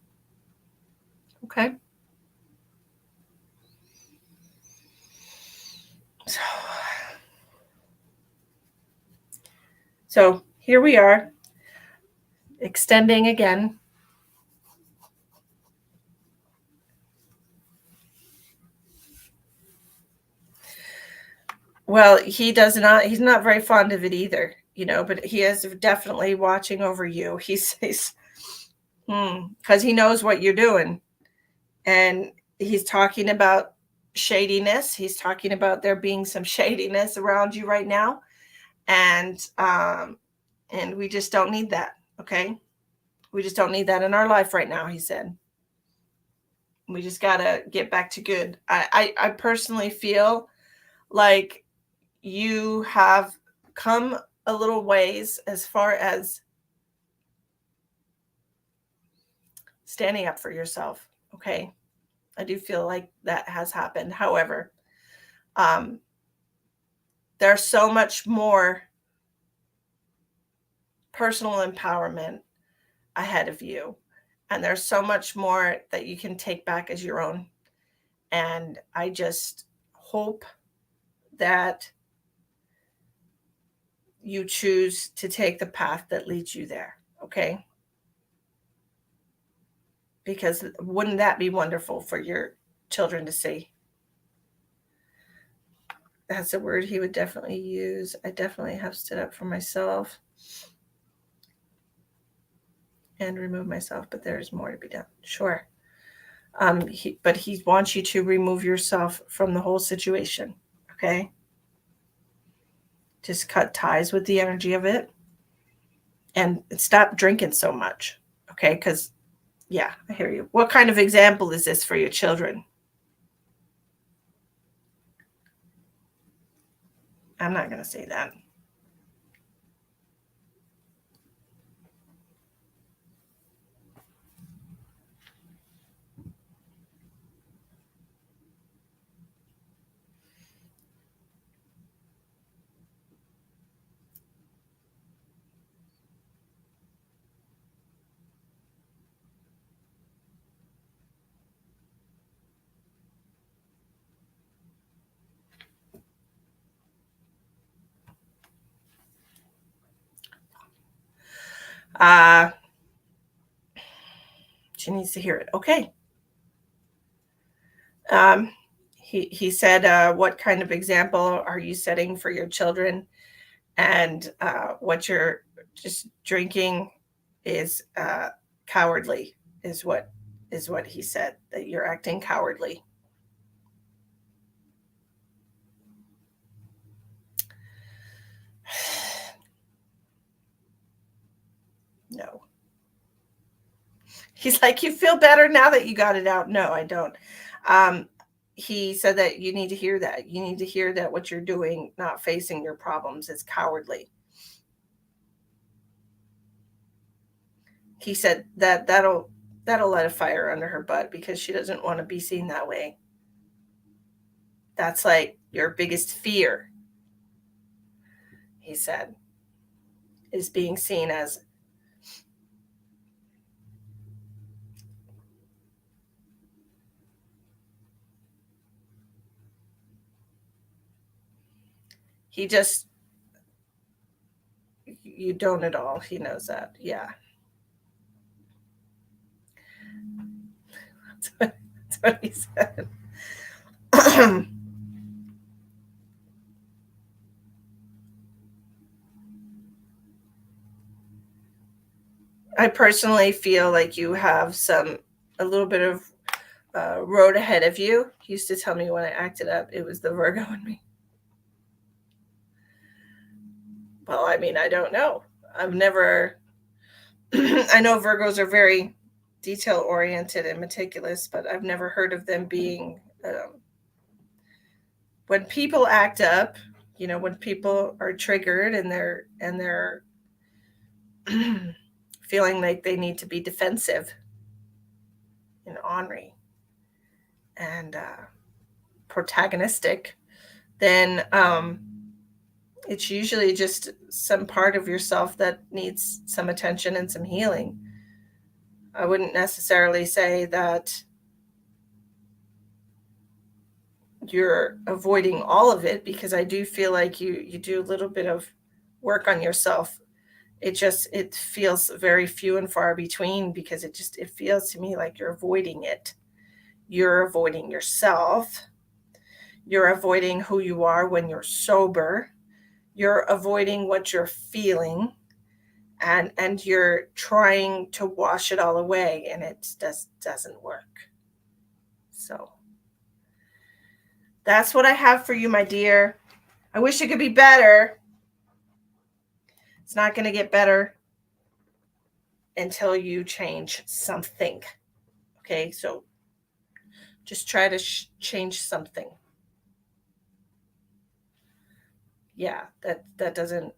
Okay? So here we are, extending again. Well, he's not very fond of it either, but he is definitely watching over you. He says, because he knows what you're doing. And he's talking about shadiness. He's talking about there being some shadiness around you right now. And we just don't need that. Okay. We just don't need that in our life right now, he said. We just got to get back to good. I personally feel like you have come a little ways as far as standing up for yourself. Okay. I do feel like that has happened. However, there's so much more personal empowerment ahead of you. And there's so much more that you can take back as your own. And I just hope that you choose to take the path that leads you there. Okay. Because wouldn't that be wonderful for your children to see? That's a word he would definitely use. I definitely have stood up for myself and remove myself, but there's more to be done. Sure. But he wants you to remove yourself from the whole situation. Okay. Just cut ties with the energy of it and stop drinking so much. Okay. Because, yeah, I hear you. What kind of example is this for your children? I'm not going to say that. She needs to hear it. Okay. He said, what kind of example are you setting for your children? And what you're just drinking is cowardly, is what he said, that you're acting cowardly. No. He's like, you feel better now that you got it out? No, I don't. He said that you need to hear that. You need to hear that what you're doing, not facing your problems, is cowardly. He said that that'll light a fire under her butt because she doesn't want to be seen that way. That's like your biggest fear, he said, is being seen as you don't at all. He knows that. Yeah. That's what he said. I personally feel like you have a little bit of road ahead of you. He used to tell me when I acted up, it was the Virgo in me. Well, I mean, I don't know. I've never, I know Virgos are very detail oriented and meticulous, but I've never heard of them being, when people act up, when people are triggered and they're feeling like they need to be defensive and ornery and protagonistic, then it's usually just some part of yourself that needs some attention and some healing. I wouldn't necessarily say that you're avoiding all of it, because I do feel like you do a little bit of work on yourself. It feels very few and far between, because it feels to me like you're avoiding it. You're avoiding yourself. You're avoiding who you are when you're sober. You're avoiding what you're feeling, and you're trying to wash it all away, and it just doesn't work. So that's what I have for you, my dear. I wish it could be better. It's not going to get better until you change something. Okay, so just try to change something. Yeah, that doesn't.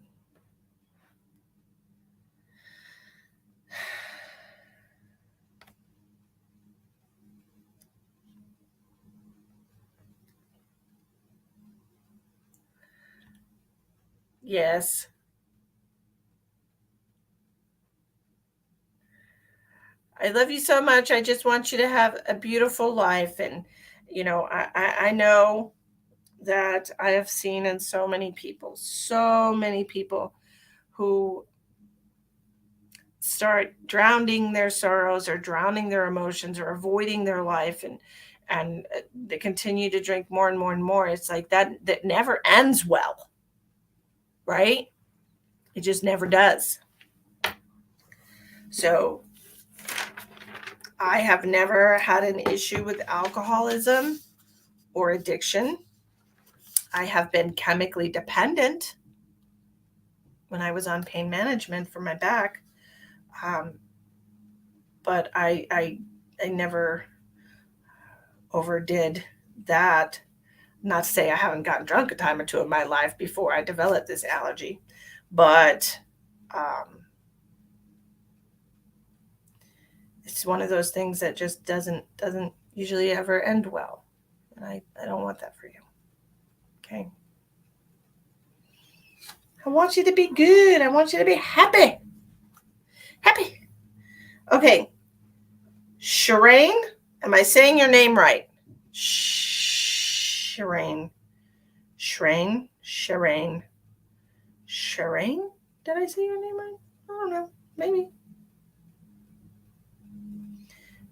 Yes. I love you so much. I just want you to have a beautiful life. And, I know that I have seen in so many people who start drowning their sorrows or drowning their emotions or avoiding their life, and they continue to drink more and more and more. It's like that never ends well, right? It just never does. So I have never had an issue with alcoholism or addiction. I have been chemically dependent when I was on pain management for my back. But I never overdid that. Not to say I haven't gotten drunk a time or two in my life before I developed this allergy, but it's one of those things that just doesn't usually ever end well. And I don't want that for you. Okay. I want you to be good. I want you to be happy. Happy. Okay. Shireen, am I saying your name right? Shireen. Did I say your name right? I don't know. Maybe.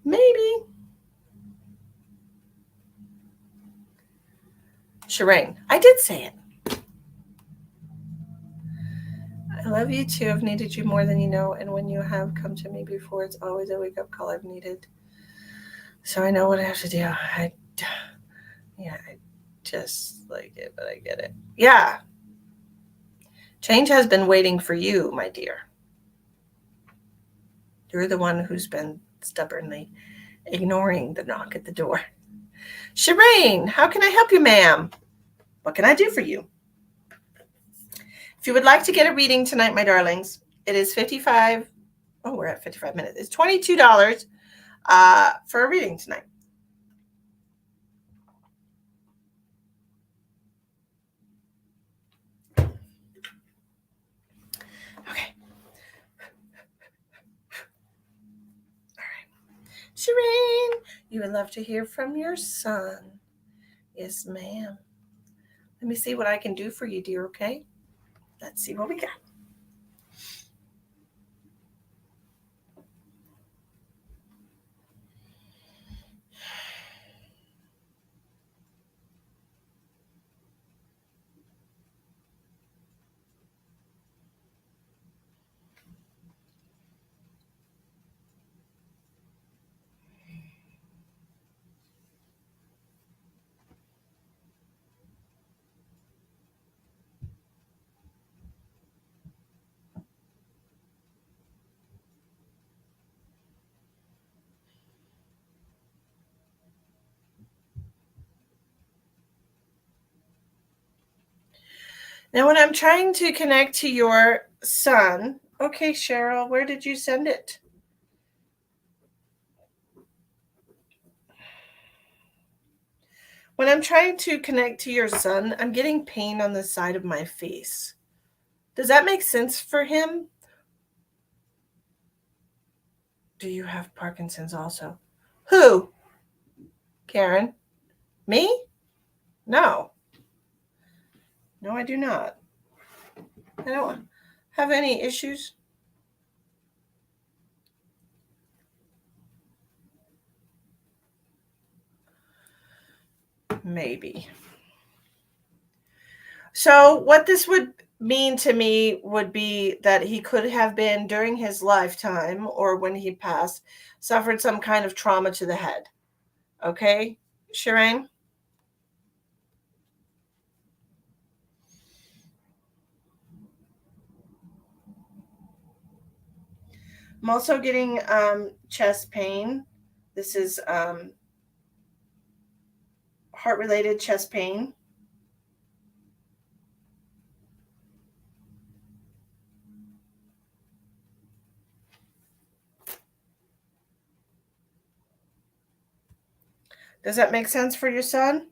Maybe. Shireen, I did say it. I love you too. I've needed you more than you know. And when you have come to me before, it's always a wake up call I've needed. So I know what I have to do. I just like it, but I get it. Yeah. Change has been waiting for you, my dear. You're the one who's been stubbornly ignoring the knock at the door. Shireen, how can I help you, ma'am? What can I do for you? If you would like to get a reading tonight, my darlings, it is $55. Oh, we're at 55 minutes. It's $22 for a reading tonight. Okay. All right. Shireen, you would love to hear from your son. Yes, ma'am. Let me see what I can do for you, dear, okay? Let's see what we got. Now, when I'm trying to connect to your son, okay, Cheryl, where did you send it? When I'm trying to connect to your son, I'm getting pain on the side of my face. Does that make sense for him? Do you have Parkinson's also? Who? Karen? Me? No. No, I do not. I don't have any issues. Maybe. So, what this would mean to me would be that he could have been during his lifetime or when he passed, suffered some kind of trauma to the head. Okay, Shireen? I'm also getting chest pain. This is heart related chest pain. Does that make sense for your son?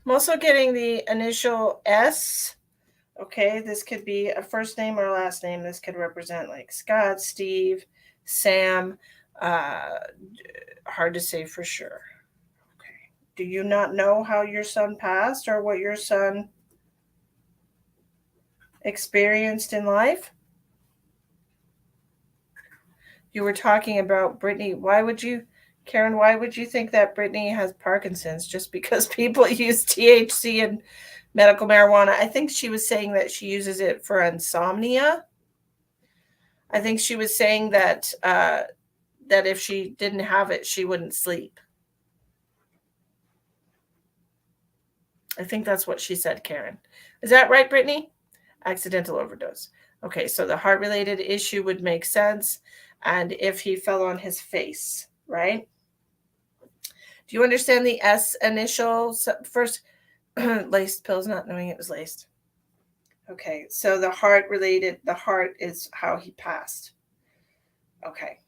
I'm also getting the initial S. Okay, this could be a first name or a last name. This could represent like Scott, Steve, Sam. Uh, Hard to say for sure. Okay. Do you not know how your son passed or what your son experienced in life? You were talking about Brittany. Karen, why would you think that Brittany has Parkinson's just because people use THC and medical marijuana? I think she was saying that she uses it for insomnia. I think she was saying that that if she didn't have it, she wouldn't sleep. I think that's what she said, Karen. Is that right, Brittany? Accidental overdose. Okay, so the heart related issue would make sense. And if he fell on his face, right? Do you understand the S initial? First, laced pills, not knowing it was laced. Okay, so the heart is how he passed. Okay.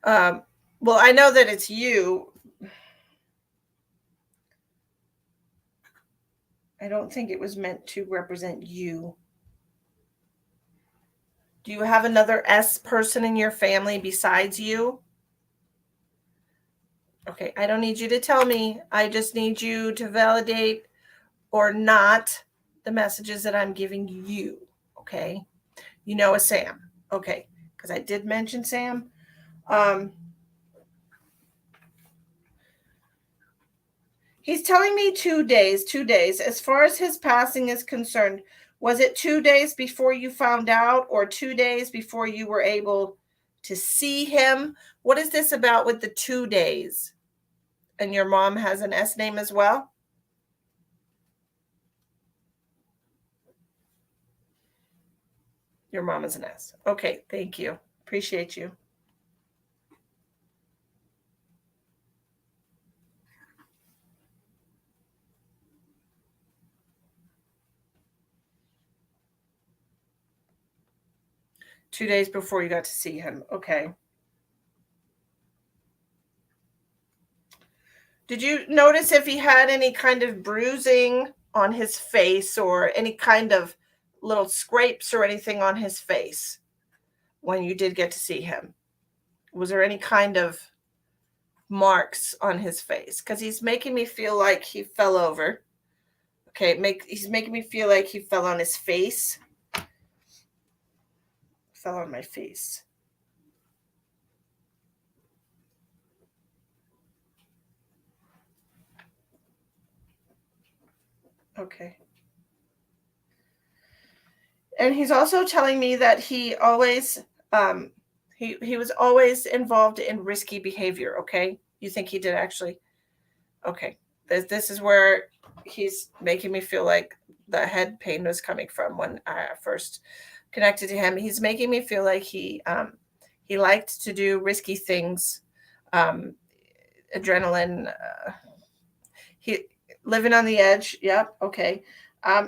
Well, I know that it's you. I don't think it was meant to represent you. Do you have another S person in your family besides you? Okay, I don't need you to tell me. I just need you to validate or not the messages that I'm giving you. Okay. You know a Sam. Okay. Because I did mention Sam. Um, he's telling me 2 days, 2 days. As far as his passing is concerned, was it 2 days before you found out or 2 days before you were able to see him? What is this about with the 2 days? And your mom has an S name as well? Your mom is an S. Okay, thank you. Appreciate you. 2 days before you got to see him. Okay. Did you notice if he had any kind of bruising on his face or any kind of little scrapes or anything on his face when you did get to see him? Was there any kind of marks on his face? Because he's making me feel like he fell over. Okay, he's making me feel like he fell on his face. Fell on my face. Okay. And he's also telling me that he was always involved in risky behavior. Okay, you think he did actually? Okay, this is where he's making me feel like the head pain was coming from when I first connected to him. He's making me feel like he liked to do risky things, um, adrenaline. He living on the edge. Yep. Okay.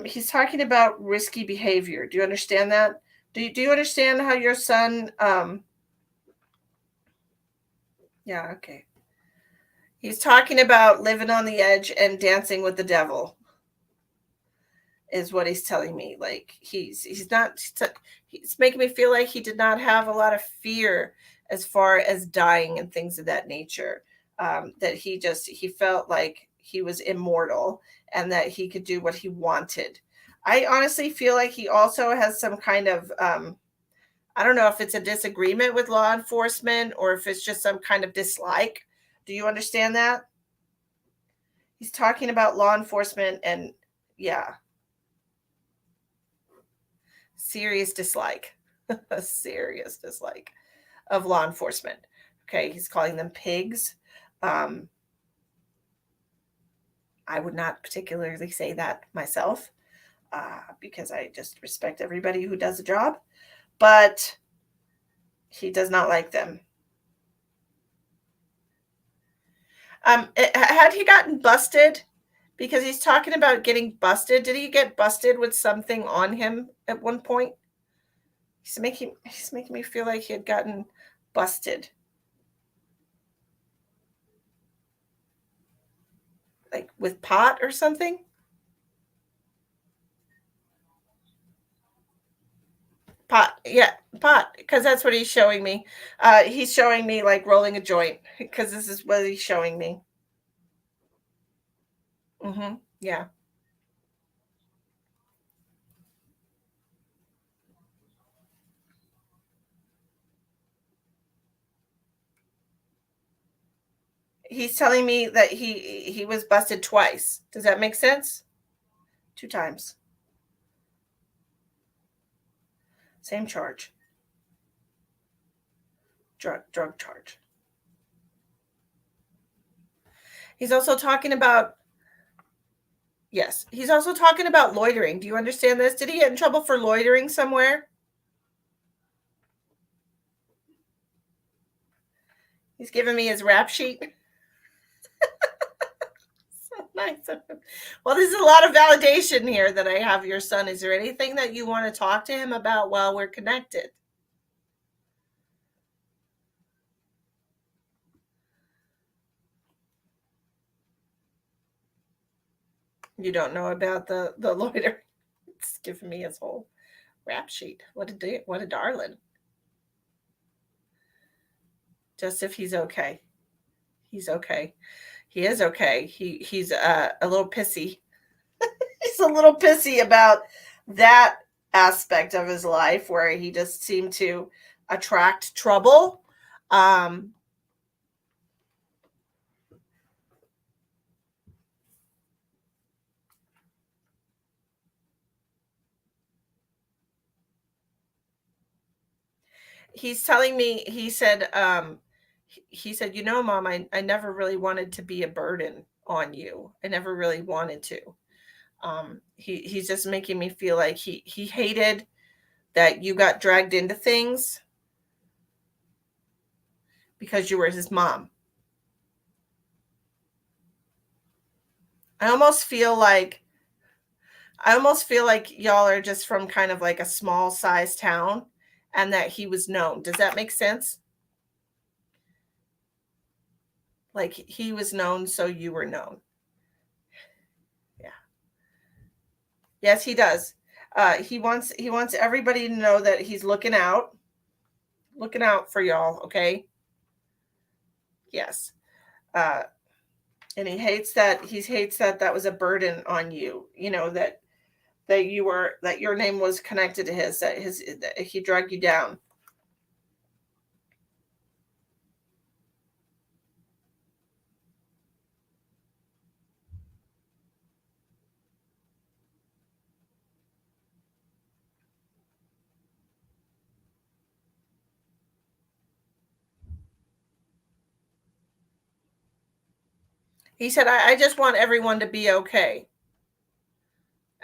He's talking about risky behavior. Do you understand that? Do you understand how your son? Yeah. Okay. He's talking about living on the edge and dancing with the devil. Is what he's telling me. Like he's not. He's making me feel like he did not have a lot of fear as far as dying and things of that nature. That he felt like he was immortal and that he could do what he wanted. I honestly feel like he also has some kind of I don't know if it's a disagreement with law enforcement or if it's just some kind of dislike. Do you understand that? He's talking about law enforcement and yeah, serious dislike, a serious dislike of law enforcement. Okay, he's calling them pigs. Um, I would not particularly say that myself because I just respect everybody who does a job, but he does not like them. Had he gotten busted? Because he's talking about getting busted. Did he get busted with something on him at one point? He's making me feel like he had gotten busted, like with pot or something. Pot, yeah, pot, because that's what he's showing me. He's showing me like rolling a joint because this is what he's showing me. Yeah, he's telling me that he was busted twice. Does that make sense? 2 times, same charge, drug charge. He's also talking about yes. He's also talking about loitering. Do you understand this? Did he get in trouble for loitering somewhere? He's giving me his rap sheet. So nice of him. Well, there's a lot of validation here that I have your son. Is there anything that you want to talk to him about while we're connected? You don't know about the loiter. It's giving me his whole rap sheet. What a darling. Just if he's okay. He's okay. He is okay. He's a little pissy. He's a little pissy about that aspect of his life where he just seemed to attract trouble. Um, he's telling me, he said, Mom, I never really wanted to be a burden on you. I never really wanted to. He's just making me feel like he hated that you got dragged into things because you were his mom. I almost feel like y'all are just from kind of like a small size town and that he was known. Does that make sense? Like he was known, so you were known. Yeah. Yes, he does. He wants everybody to know that he's looking out for y'all. Okay. Yes. Uh, and he hates that that was a burden on you. That your name was connected to his, that he dragged you down. He said, I just want everyone to be okay.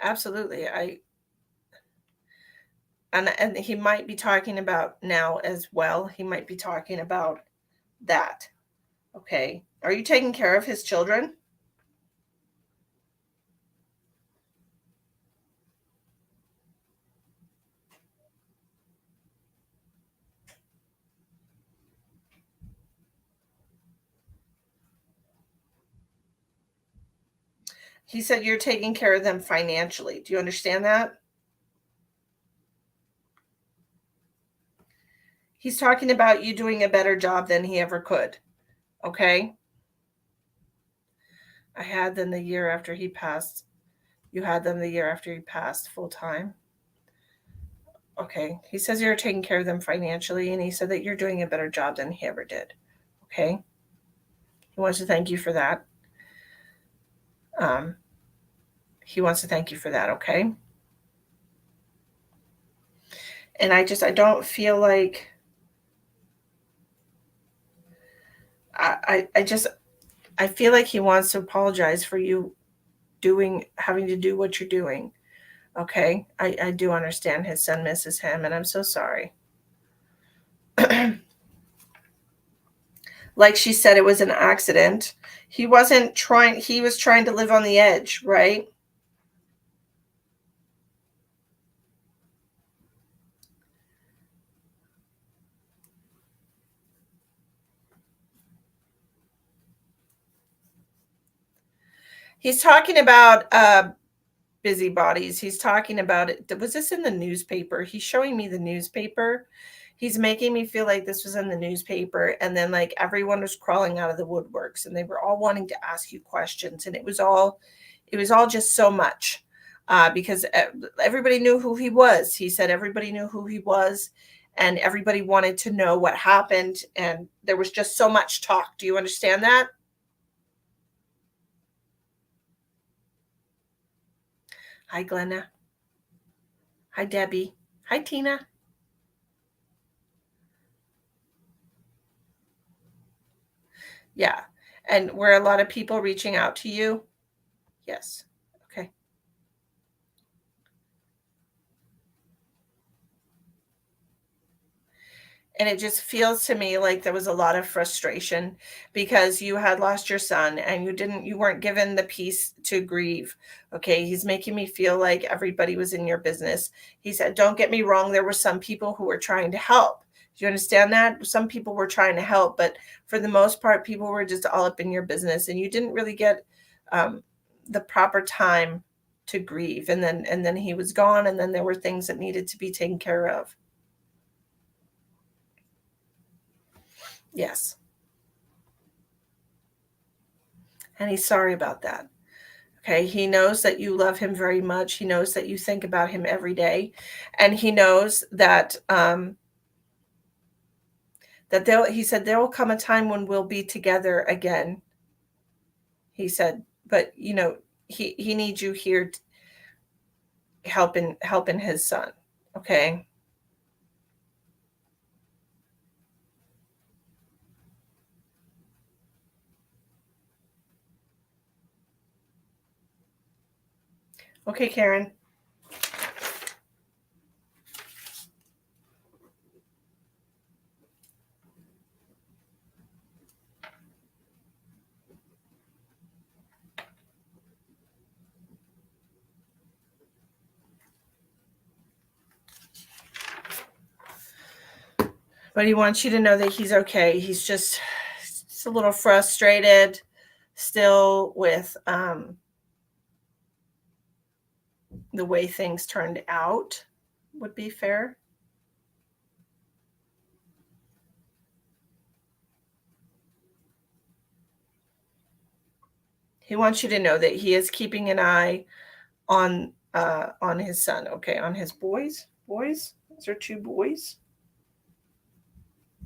Absolutely. And he might be talking about now as well. He might be talking about that. Okay. Are you taking care of his children? He said you're taking care of them financially. Do you understand that? He's talking about you doing a better job than he ever could. Okay. I had them the year after he passed. You had them the year after he passed full time. Okay. He says you're taking care of them financially, and he said that you're doing a better job than he ever did. Okay. He wants to thank you for that. Um, he wants to thank you for that. Okay. And I don't feel like I just I feel like he wants to apologize for you having to do what you're doing. Okay. I do understand his son misses him, and I'm so sorry. Like she said, it was an accident. He was trying to live on the edge, right? He's talking about busybodies. He's talking about it. Was this in the newspaper? He's showing me the newspaper. He's making me feel like this was in the newspaper, and then like everyone was crawling out of the woodworks, and they were all wanting to ask you questions, and it was all just so much. Because everybody knew who he was. He said everybody knew who he was, and everybody wanted to know what happened, and there was just so much talk. Do you understand that? Hi, Glenna. Hi, Debbie. Hi, Tina. Yeah. And were a lot of people reaching out to you? Yes. Okay. And it just feels to me like there was a lot of frustration because you had lost your son and you weren't given the peace to grieve. Okay. He's making me feel like everybody was in your business. He said, don't get me wrong, there were some people who were trying to help. Do you understand that? Some people were trying to help, but for the most part, people were just all up in your business and you didn't really get um, the proper time to grieve, and then he was gone, and then there were things that needed to be taken care of. Yes. And he's sorry about that. Okay, he knows that you love him very much. He knows that you think about him every day, and he knows that he said there will come a time when we'll be together again. He said, but he needs you here helping his son. Okay. Okay, Karen. But he wants you to know that he's okay. He's just a little frustrated still with the way things turned out, would be fair. He wants you to know that he is keeping an eye on his son. Okay, on his boys. Boys? Is there two boys?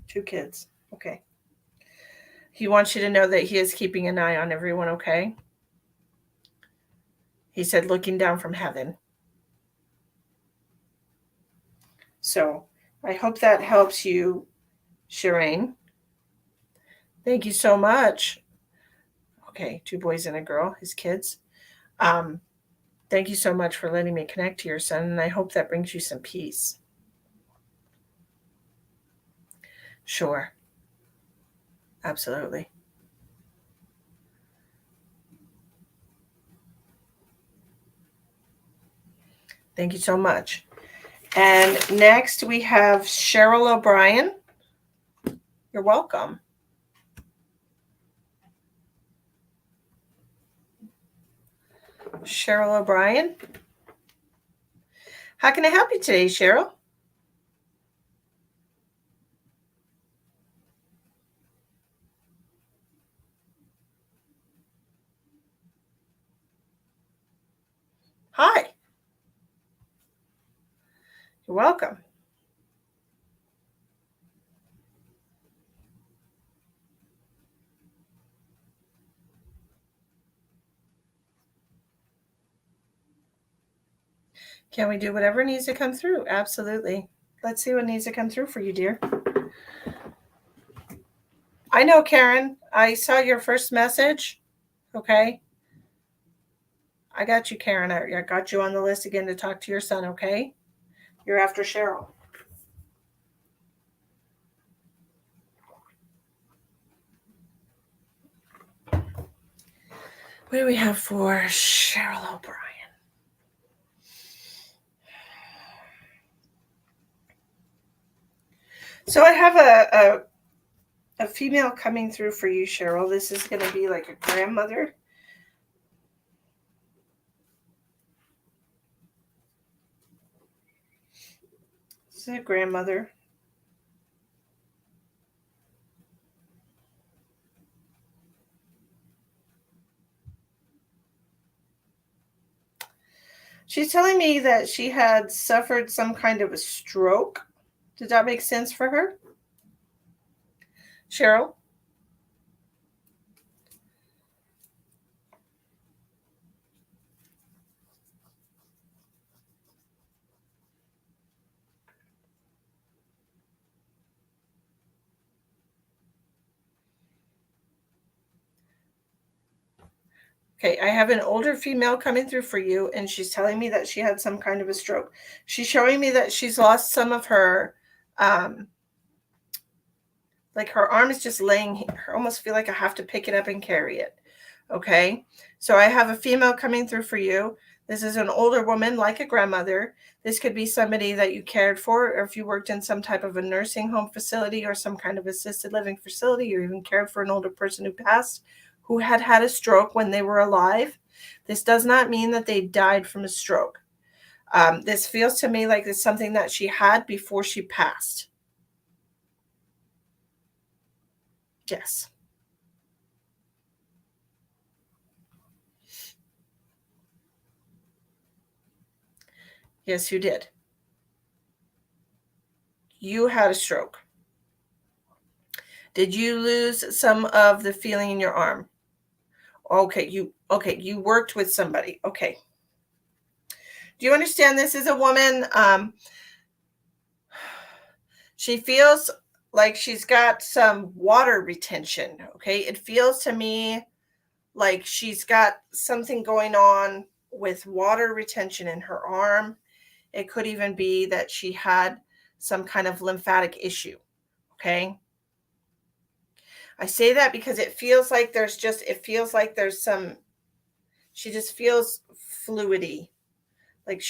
Two kids. Okay. He wants you to know that he is keeping an eye on everyone. Okay. He said, looking down from heaven. So I hope that helps you, Shireen. Thank you so much. Okay, two boys and a girl, his kids. Thank you so much for letting me connect to your son, and I hope that brings you some peace. Sure. Absolutely. Thank you so much. And next we have Cheryl O'Brien. You're welcome. Cheryl O'Brien. How can I help you today, Cheryl? Hi. You're welcome. Can we do whatever needs to come through? Absolutely. Let's see what needs to come through for you, dear. I know, Karen. I saw your first message. Okay. I got you, Karen. I got you on the list again to talk to your son, okay? You're after Cheryl. What do we have for Cheryl O'Brien? So I have a female coming through for you, Cheryl. This is going to be like a grandmother. This is a grandmother. She's telling me that she had suffered some kind of a stroke. Did that make sense for her? Cheryl? Okay, I have an older female coming through for you, and she's telling me that she had some kind of a stroke. She's showing me that she's lost some of her, like her arm is just laying here. I almost feel like I have to pick it up and carry it. Okay, so I have a female coming through for you. This is an older woman, like a grandmother. This could be somebody that you cared for, or if you worked in some type of a nursing home facility or some kind of assisted living facility, or even cared for an older person who passed, who had had a stroke when they were alive. This does not mean that they died from a stroke. This feels to me like it's something that she had before she passed. Yes. Yes, you did. You had a stroke. Did you lose some of the feeling in your arm? Okay, you worked with somebody. Okay. Do you understand this is a woman? She feels like she's got some water retention. Okay. It feels to me like she's got something going on with water retention in her arm. It could even be that she had some kind of lymphatic issue. Okay. I say that because it feels like there's some, she just feels fluidy. Like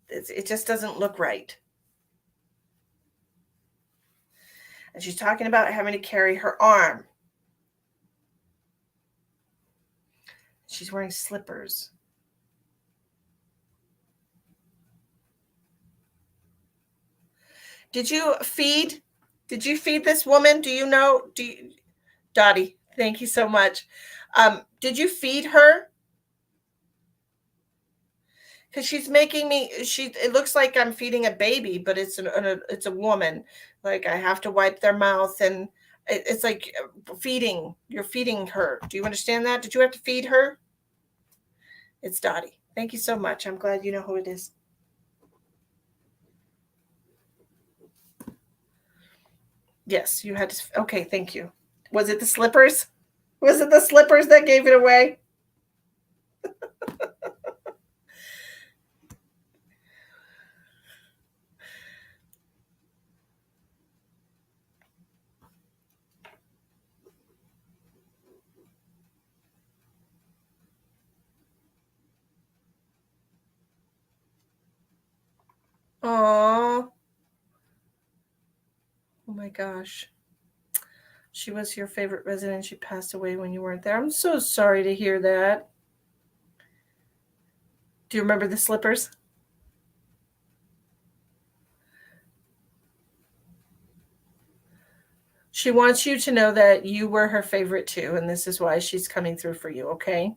it just doesn't look right. And she's talking about having to carry her arm. She's wearing slippers. Did you feed? Did you feed this woman? Do you know? Dottie? Thank you so much. Did you feed her? Because she's making me. It looks like I'm feeding a baby, but it's a woman. Like I have to wipe their mouth, and it's like feeding. You're feeding her. Do you understand that? Did you have to feed her? It's Dottie. Thank you so much. I'm glad you know who it is. Yes, you had to. Okay, thank you. Was it the slippers? Was it the slippers that gave it away? Oh, oh my gosh. She was your favorite resident. She passed away when you weren't there. I'm so sorry to hear that. Do you remember the slippers? She wants you to know that you were her favorite too, and this is why she's coming through for you, okay?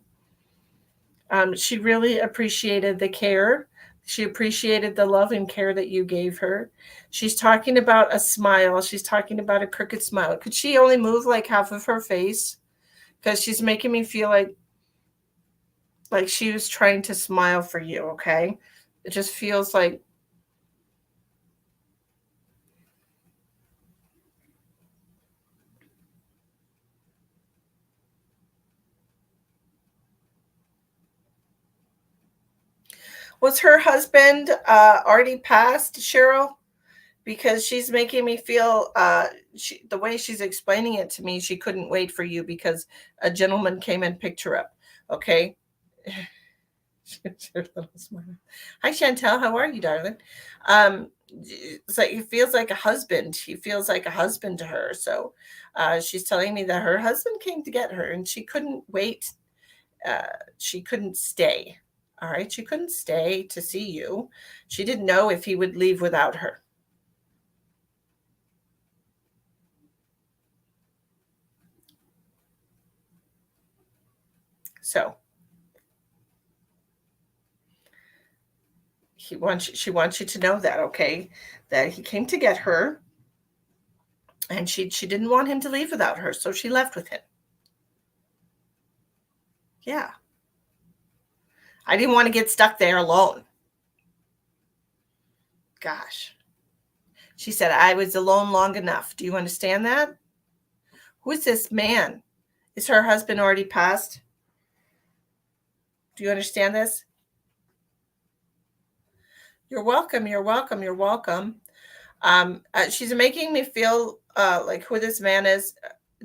She really appreciated the care. She appreciated the love and care that you gave her. She's talking about a smile. She's talking about a crooked smile. Could she only move like half of her face? Because she's making me feel like she was trying to smile for you, okay? It just feels like was her husband already passed, Cheryl? Because she's making me feel the way she's explaining it to me, she couldn't wait for you because a gentleman came and picked her up. Okay. Hi Chantel, how are you, darling? It's like he feels like a husband. He feels like a husband to her. So she's telling me that her husband came to get her and she couldn't wait. She couldn't stay. All right. She couldn't stay to see you. She didn't know if he would leave without her. So she wants you to know that, okay? That he came to get her and she didn't want him to leave without her, so she left with him. Yeah. I didn't want to get stuck there alone. Gosh. She said I was alone long enough. Do you understand that? Who is this man? Is her husband already passed? Do you understand this? You're welcome. You're welcome. You're welcome. She's making me feel like who this man is.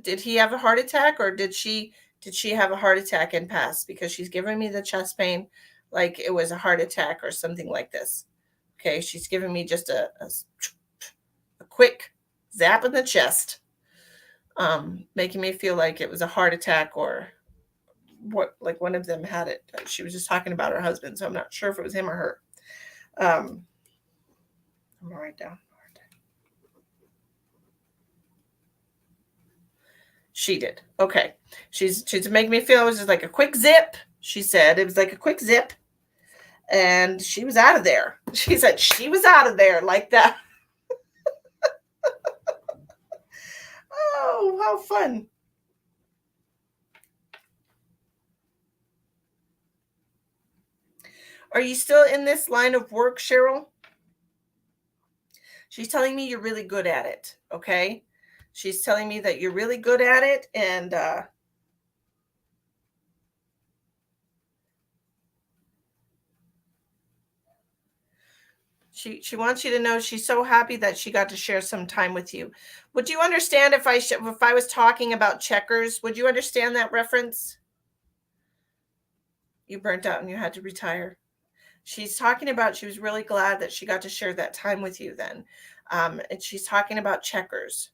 Did he have a heart attack or did she have a heart attack and pass? Because she's giving me the chest pain like it was a heart attack or something like this. Okay, she's giving me just a quick zap in the chest. making me feel like it was a heart attack or what, like one of them had it. She was just talking about her husband, so I'm not sure if it was him or her. I'm gonna write down. She did. Okay. She's making me feel it was just like a quick zip. She said it was like a quick zip, and she was out of there. She said she was out of there like that. Oh, how fun. Are you still in this line of work, Cheryl? She's telling me you're really good at it. Okay. She's telling me that you're really good at it. And she wants you to know she's so happy that she got to share some time with you. Would you understand if I was talking about checkers? Would you understand that reference? You burnt out and you had to retire. She's talking about she was really glad that she got to share that time with you then. And she's talking about checkers.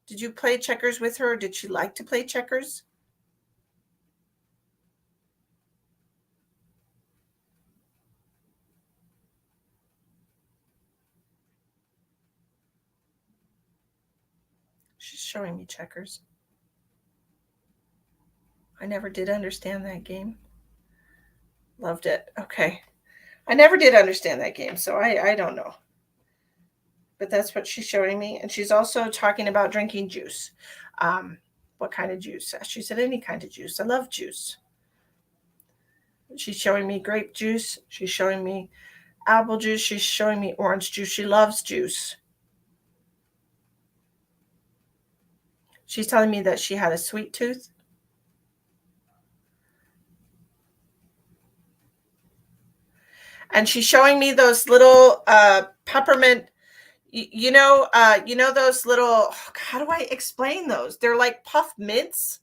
Did you play checkers with her? Or did she like to play checkers? She's showing me checkers. I never did understand that game. Loved it. Okay. I never did understand that game, so I don't know. But that's what she's showing me. And she's also talking about drinking juice. What kind of juice? She said any kind of juice. I love juice. She's showing me grape juice. She's showing me apple juice. She's showing me orange juice. She loves juice. She's telling me that she had a sweet tooth. And she's showing me those little peppermint, you know those little, how do I explain those? They're like puff mints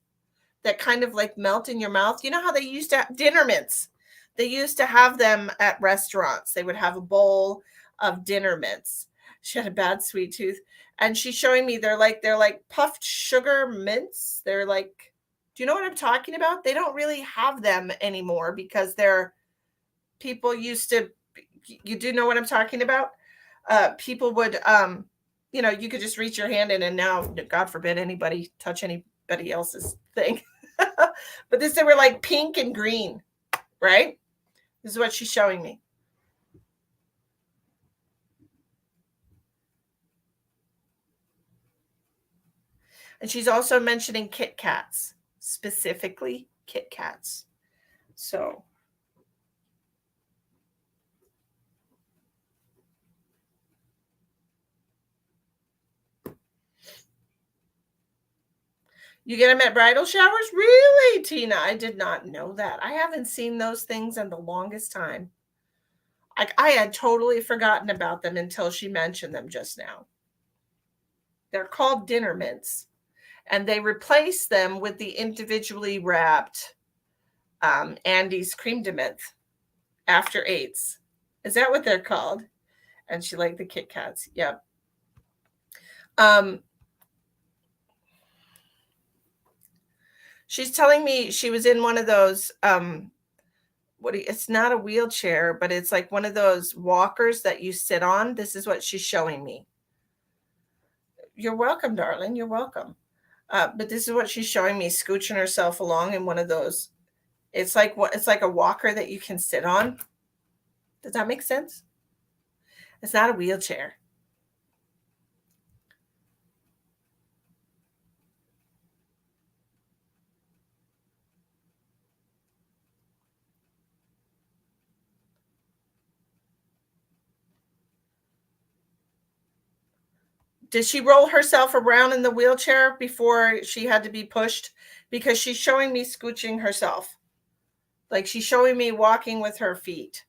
that kind of like melt in your mouth. You know how they used to have dinner mints? They used to have them at restaurants. They would have a bowl of dinner mints. She had a bad sweet tooth, and she's showing me they're like puffed sugar mints. They're like, do you know what I'm talking about? They don't really have them anymore because they're people used to. You do know what I'm talking about? People would you could just reach your hand in, and now God forbid anybody touch anybody else's thing. But they were like pink and green, right? This is what she's showing me. And she's also mentioning Kit Kats, specifically Kit Kats. So you get them at bridal showers? Really, Tina? I did not know that. I haven't seen those things in the longest time. I had totally forgotten about them until she mentioned them just now. They're called dinner mints, and they replace them with the individually wrapped Andy's cream de mint after eights. Is that what they're called? And she liked the Kit Kats. Yep. She's telling me she was in one of those it's not a wheelchair, but it's like one of those walkers that you sit on. This is what she's showing me. You're welcome, darling. You're welcome. But this is what she's showing me, scooching herself along in one of those. It's like a walker that you can sit on. Does that make sense? It's not a wheelchair. Did she roll herself around in the wheelchair before she had to be pushed? Because she's showing me scooching herself. Like she's showing me walking with her feet.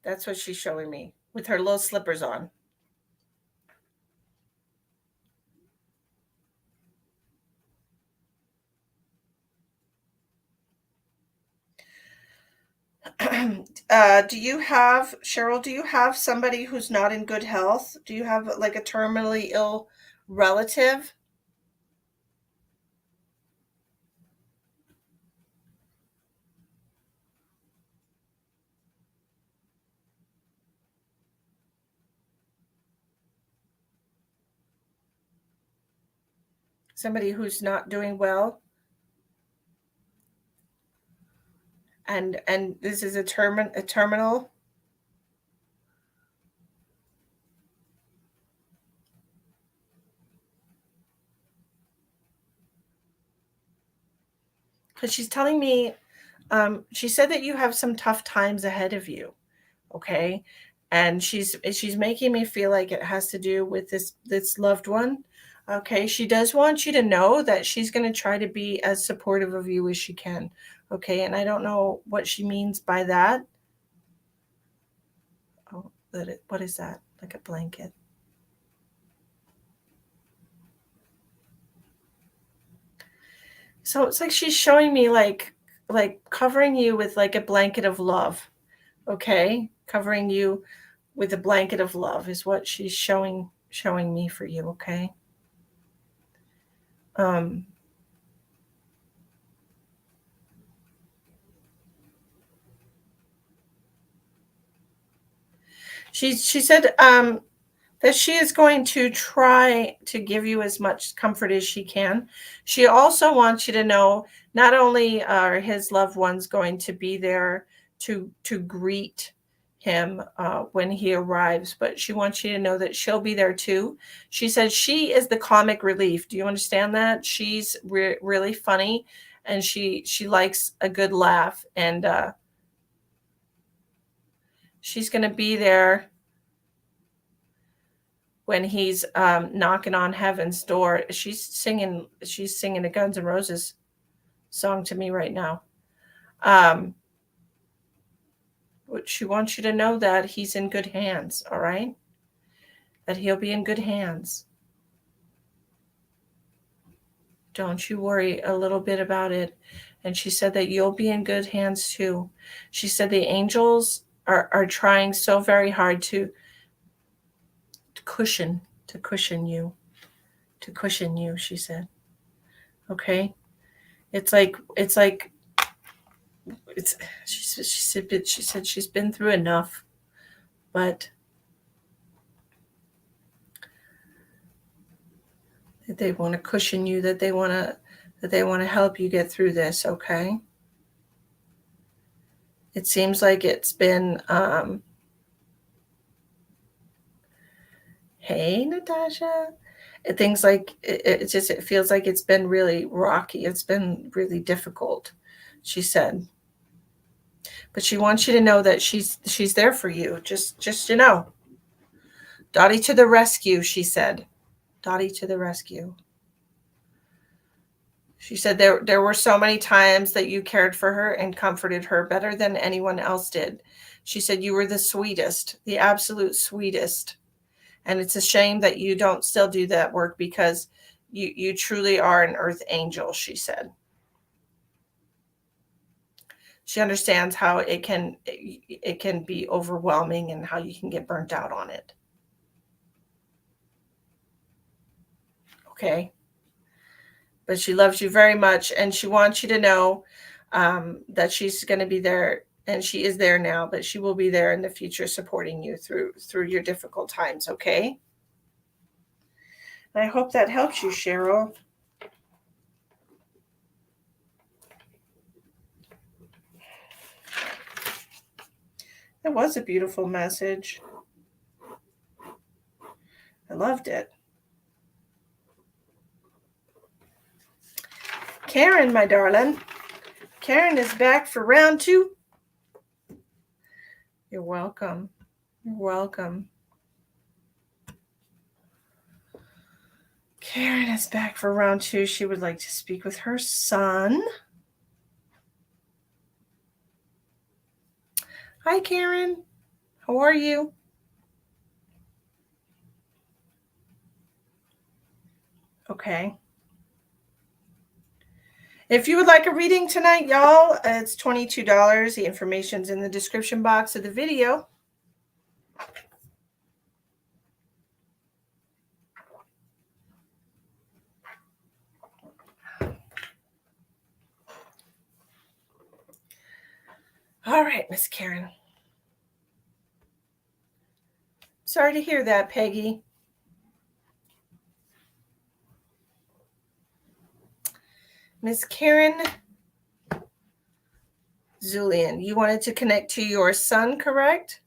That's what she's showing me with her little slippers on. Do you have, Cheryl, do you have somebody who's not in good health? Do you have like a terminally ill relative? Somebody who's not doing well? And this is a terminal? Because she's telling me, she said that you have some tough times ahead of you. Okay. And she's making me feel like it has to do with this loved one. Okay, she does want you to know that she's going to try to be as supportive of you as she can. Okay, and I don't know what she means by that. Oh, what is that? Like a blanket. So it's like she's showing me like covering you with like a blanket of love. Okay, covering you with a blanket of love is what she's showing me for you. Okay. Um, she said that she is going to try to give you as much comfort as she can. She also wants you to know not only are his loved ones going to be there to greet him when he arrives, but she wants you to know that she'll be there too. She says she is the comic relief. Do you understand that? She's really funny, and she likes a good laugh, and she's going to be there when he's knocking on heaven's door. She's singing a Guns N' Roses song to me right now. Um, she wants you to know that he's in good hands, all right? That he'll be in good hands. Don't you worry a little bit about it. And she said that you'll be in good hands too. She said the angels are trying so very hard to cushion you, she said. Okay? It's like it's she said she's been through enough, but they want to cushion you, that they want to help you get through this. Okay, it seems like it's been hey Natasha, things like it feels like it's been really rocky, it's been really difficult, she said, but she wants you to know that she's there for you. Just Dottie to the rescue, she said. Dottie to the rescue. She said there were so many times that you cared for her and comforted her better than anyone else did. She said you were the sweetest, the absolute sweetest. And it's a shame that you don't still do that work, because you truly are an earth angel, she said. She understands how it can be overwhelming and how you can get burnt out on it. Okay? But she loves you very much, and she wants you to know that she's going to be there, and she is there now, but she will be there in the future supporting you through your difficult times. Okay, and I hope that helps you, Cheryl. It was a beautiful message. I loved it. Karen, my darling, Karen is back for round two. You're welcome. You're welcome. Karen is back for round two. She would like to speak with her son. Hi, Karen. How are you? Okay. If you would like a reading tonight, y'all, it's $22. The information's in the description box of the video. All right, Miss Karen. Sorry to hear that, Peggy. Miss Karen Zulian, you wanted to connect to your son, correct?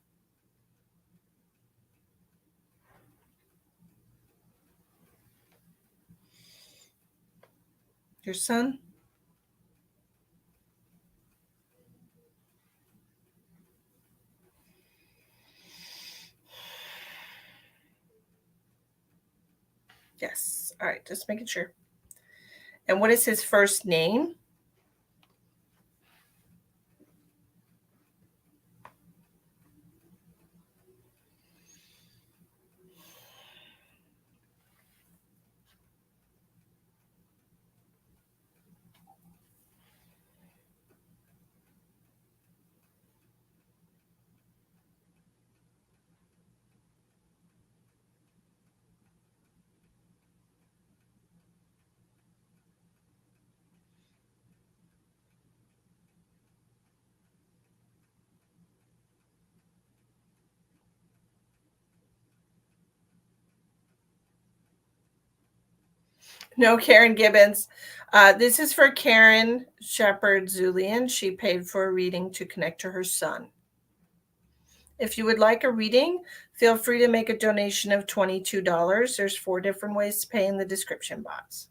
Your son? Yes. All right, just making sure. And what is his first name? No, Karen Gibbons. This is for Karen Shepherd Zulian. She paid for a reading to connect to her son. If you would like a reading, feel free to make a donation of $22. There's 4 different ways to pay in the description box.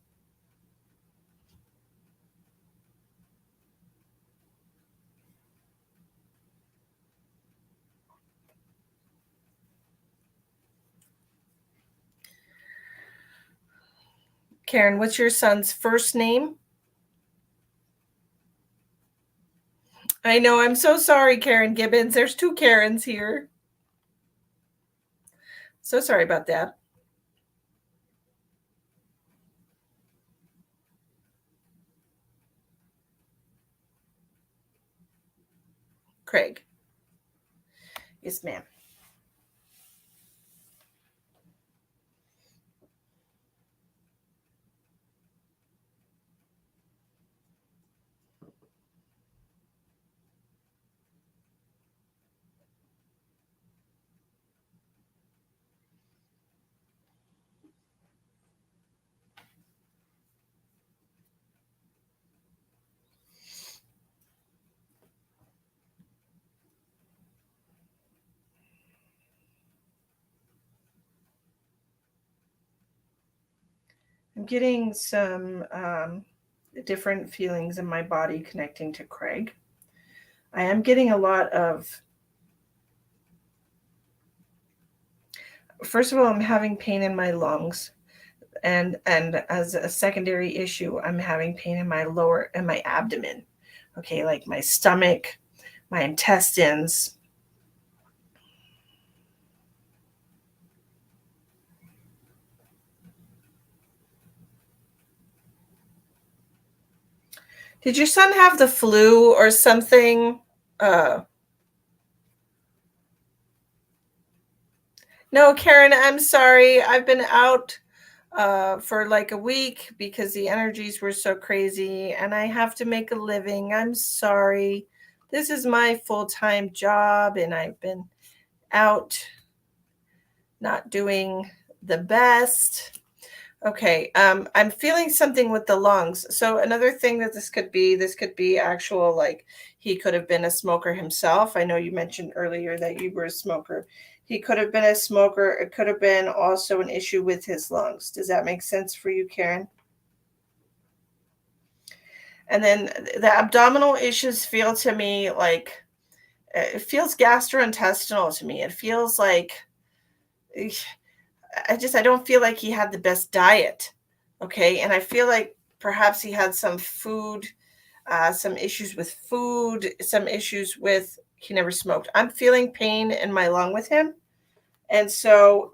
Karen, what's your son's first name? I know, I'm so sorry, Karen Gibbons. There's 2 Karens here. So sorry about that. Craig. Yes, ma'am. I'm getting some different feelings in my body connecting to Craig. I am getting a lot of, first of all, I'm having pain in my lungs. And as a secondary issue, I'm having pain in my abdomen. Okay, like my stomach, my intestines. Did your son have the flu or something? No, Karen, I'm sorry. I've been out for like a week because the energies were so crazy and I have to make a living. I'm sorry. This is my full-time job and I've been out not doing the best. Okay, I'm feeling something with the lungs. So another thing that this could be actual, like he could have been a smoker himself. I know you mentioned earlier that you were a smoker. He could have been a smoker. It could have been also an issue with his lungs. Does that make sense for you, Karen? And then the abdominal issues feel to me like it feels gastrointestinal to me. It feels like I don't feel like he had the best diet. Okay. And I feel like perhaps he had some issues with food, some issues with he never smoked. I'm feeling pain in my lung with him. And so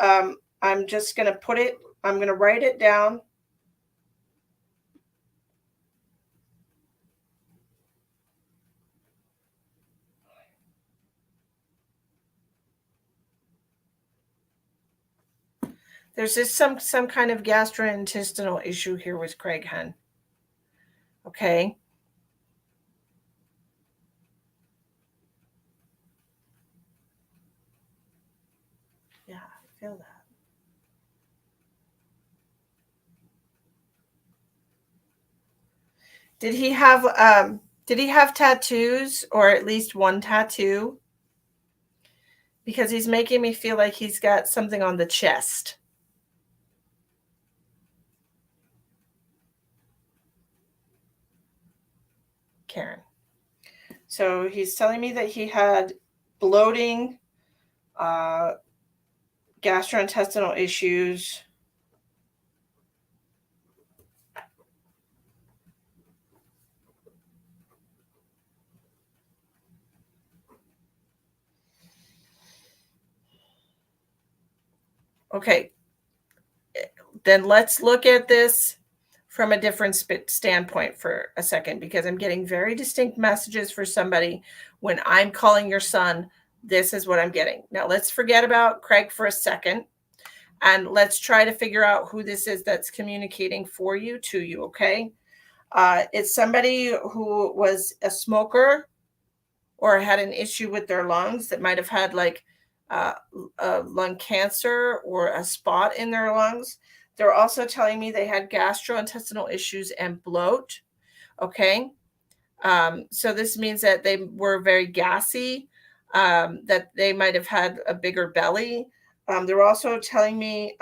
I'm just going to I'm going to write it down. There's just some kind of gastrointestinal issue here with Craig, hun. Okay. Yeah, I feel that. Did he have tattoos or at least one tattoo? Because he's making me feel like he's got something on the chest. Karen. So he's telling me that he had bloating, uh, gastrointestinal issues. Okay, then let's look at this from a different standpoint for a second, because I'm getting very distinct messages for somebody. When I'm calling your son, this is what I'm getting. Now let's forget about Craig for a second and let's try to figure out who this is that's communicating for you to you. Okay. It's somebody who was a smoker or had an issue with their lungs, that might have had like uh, lung cancer or a spot in their lungs. They're also telling me they had gastrointestinal issues and bloat. Okay. So this means that they were very gassy, that they might have had a bigger belly. They're also telling me,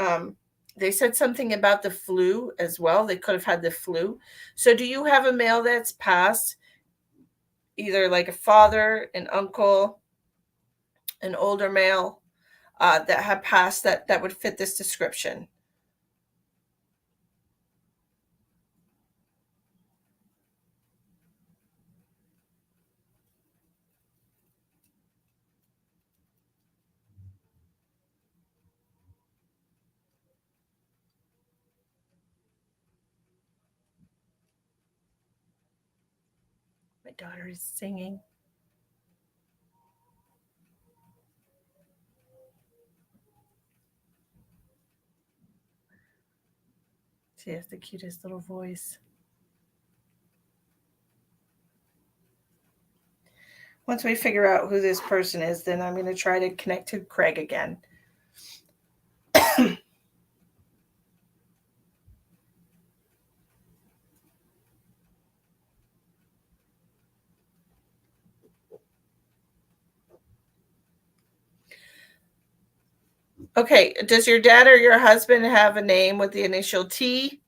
they said something about the flu as well. They could have had the flu. So do you have a male that's passed, either like a father, an uncle, an older male, that have passed that would fit this description? My daughter is singing. She has the cutest little voice. Once we figure out who this person is, then I'm going to try to connect to Craig again. Okay, does your dad or your husband have a name with the initial T?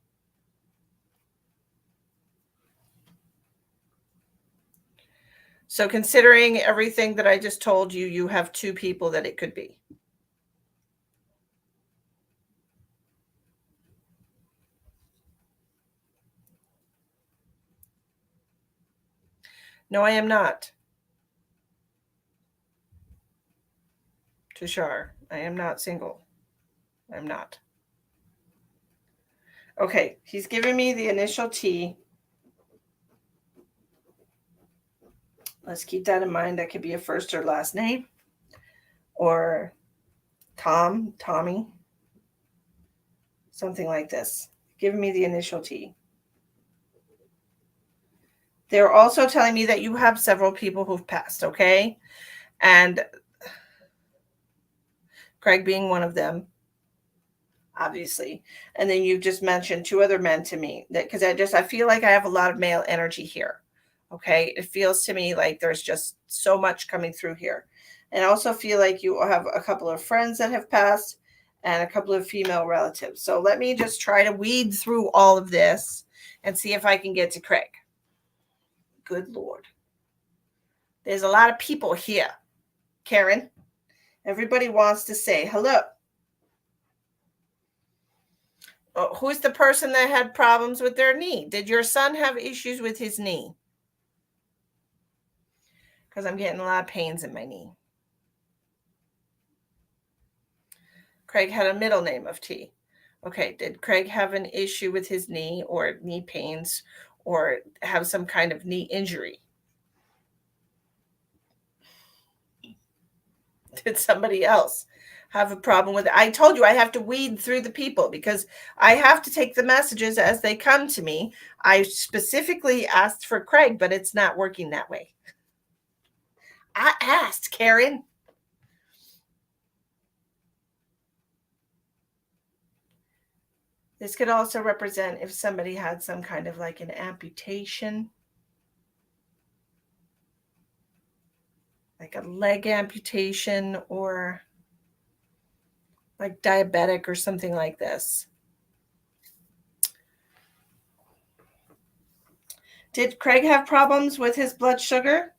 So considering everything that I just told you, you have two people that it could be. No, I am not. Tushar, I am not single. I'm not. Okay, he's giving me the initial T. Let's keep that in mind. That could be a first or last name, or Tom, Tommy, something like this. Giving me the initial T. They're also telling me that you have several people who've passed, okay? And Craig being one of them, obviously. And then you've just mentioned two other men to me, that because I feel like I have a lot of male energy here. Okay. It feels to me like there's just so much coming through here. And I also feel like you have a couple of friends that have passed and a couple of female relatives. So let me just try to weed through all of this and see if I can get to Craig. Good Lord. There's a lot of people here, Karen. Everybody wants to say hello. Who's the person that had problems with their knee? Did your son have issues with his knee? Because I'm getting a lot of pains in my knee. Craig had a middle name of T. Okay, did Craig have an issue with his knee or knee pains or have some kind of knee injury? Did somebody else have a problem with it. I told you I have to weed through the people because I have to take the messages as they come to me. I specifically asked for Craig, but it's not working that way. I asked, Karen. This could also represent if somebody had some kind of like an amputation, like a leg amputation or like diabetic or something like this. Did Craig have problems with his blood sugar?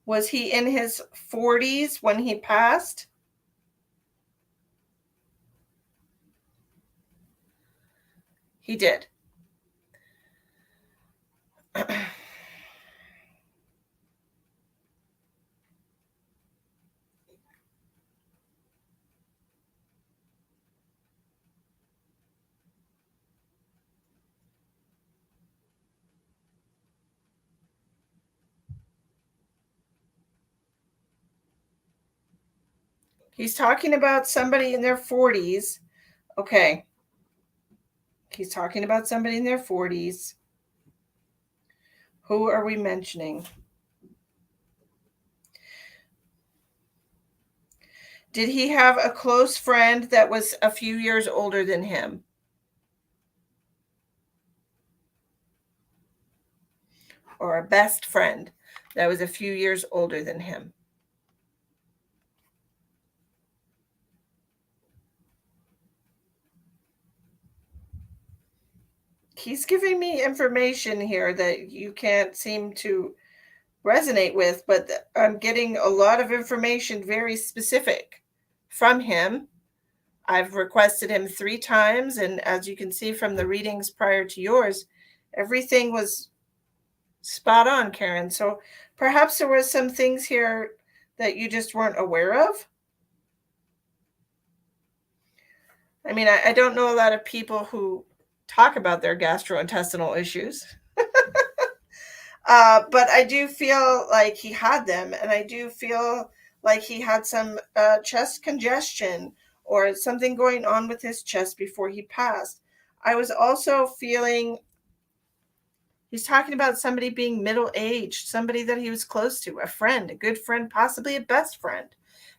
Was he in his 40s when he passed? He did. He's talking about somebody in their 40s. Okay. He's talking about somebody in their 40s. Who are we mentioning? Did he have a close friend that was a few years older than him? Or a best friend that was a few years older than him? He's giving me information here that you can't seem to resonate with, but I'm getting a lot of information very specific from him. I've requested him 3 times, and as you can see from the readings prior to yours, everything was spot on, Karen. So perhaps there was some things here that you just weren't aware of. I mean, I don't know a lot of people who talk about their gastrointestinal issues. But I do feel like he had them, and I do feel like he had some chest congestion or something going on with his chest before he passed. I was also feeling he's talking about somebody being middle aged, somebody that he was close to, a friend, a good friend, possibly a best friend.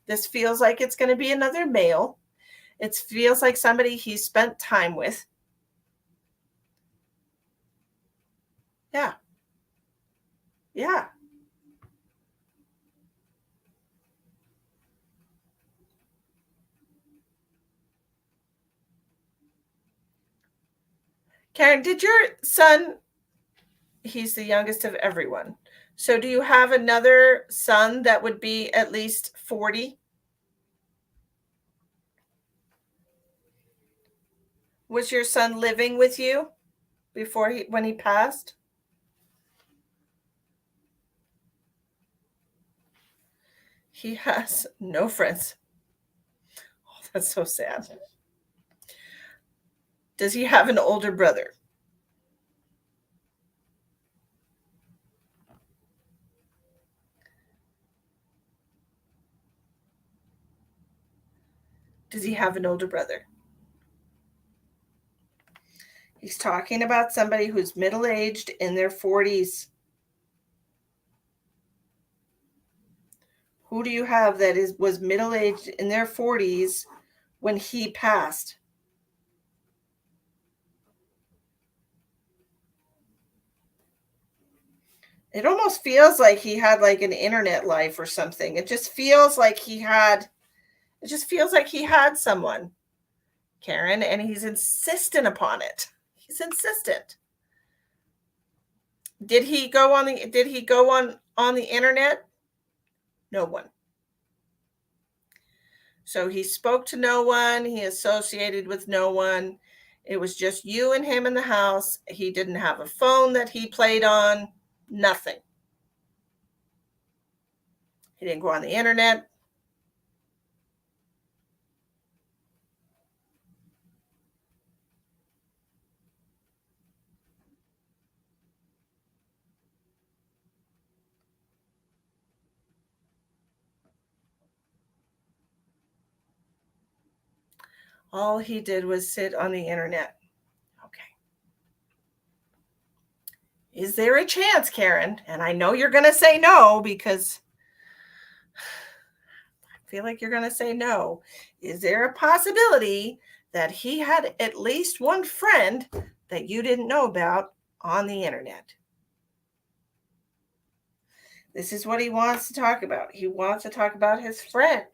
This feels like it's going to be another male. It feels like somebody he spent time with. Yeah. Yeah. Karen, did your son, he's the youngest of everyone. So do you have another son that would be at least 40? Was your son living with you before when he passed? He has no friends. Oh, that's so sad. Does he have an older brother? Does he have an older brother? He's talking about somebody who's middle-aged in their 40s. Who do you have that was middle-aged in their 40s when he passed? It almost feels like he had like an internet life or something. It just feels like someone, Karen, and he's insistent upon it. He's insistent. Did he go on the internet? No one. So he spoke to no one, he associated with no one. It was just you and him in the house. He didn't have a phone that he played on, nothing. He didn't go on the internet. All he did was sit on the internet. Okay. Is there a chance, Karen? And I know you're going to say no because I feel like you're going to say no. Is there a possibility that he had at least one friend that you didn't know about on the internet? This is what he wants to talk about. He wants to talk about his friend.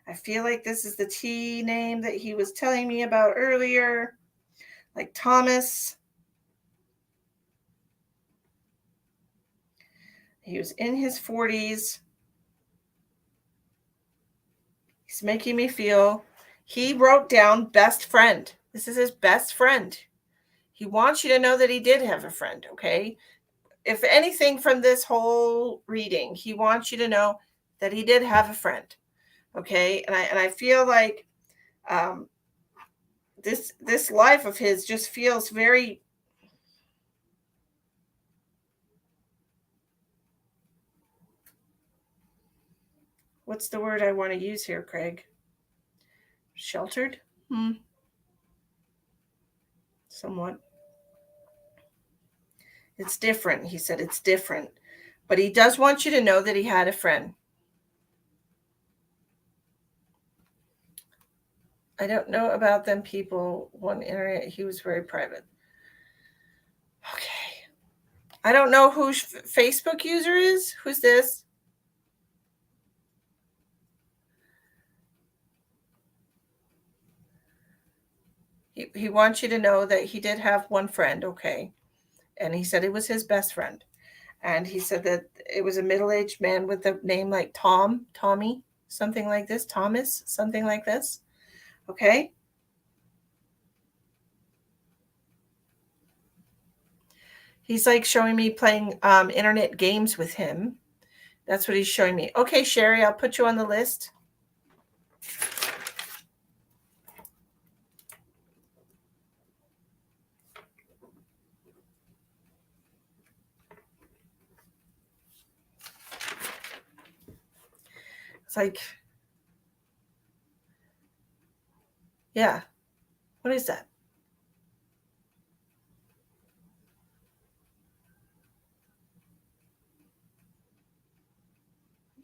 I feel like this is the T name that he was telling me about earlier, like Thomas. He was in his 40s. He's making me feel. He wrote down best friend. This is his best friend. He wants you to know that he did have a friend, okay? If anything from this whole reading, he wants you to know that he did have a friend, okay? And I feel like this life of his just feels very. What's the word I want to use here, Craig? Sheltered? Somewhat. It's different. He said it's different. But he does want you to know that he had a friend. I don't know about them people. One internet, he was very private. Okay. I don't know who Facebook user is. Who's this? He wants you to know that he did have one friend, okay? And he said it was his best friend. And he said that it was a middle-aged man with a name like Tommy, something like this, Thomas, something like this. Okay? He's like showing me playing internet games with him. That's what he's showing me. Okay, Sherry, I'll put you on the list. It's like, yeah. What is that?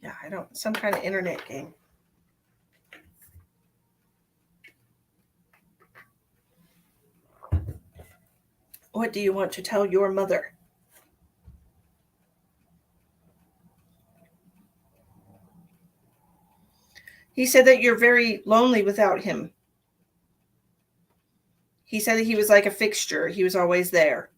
Yeah, I don't, some kind of internet game. What do you want to tell your mother? He said that you're very lonely without him. He said that he was like a fixture. He was always there.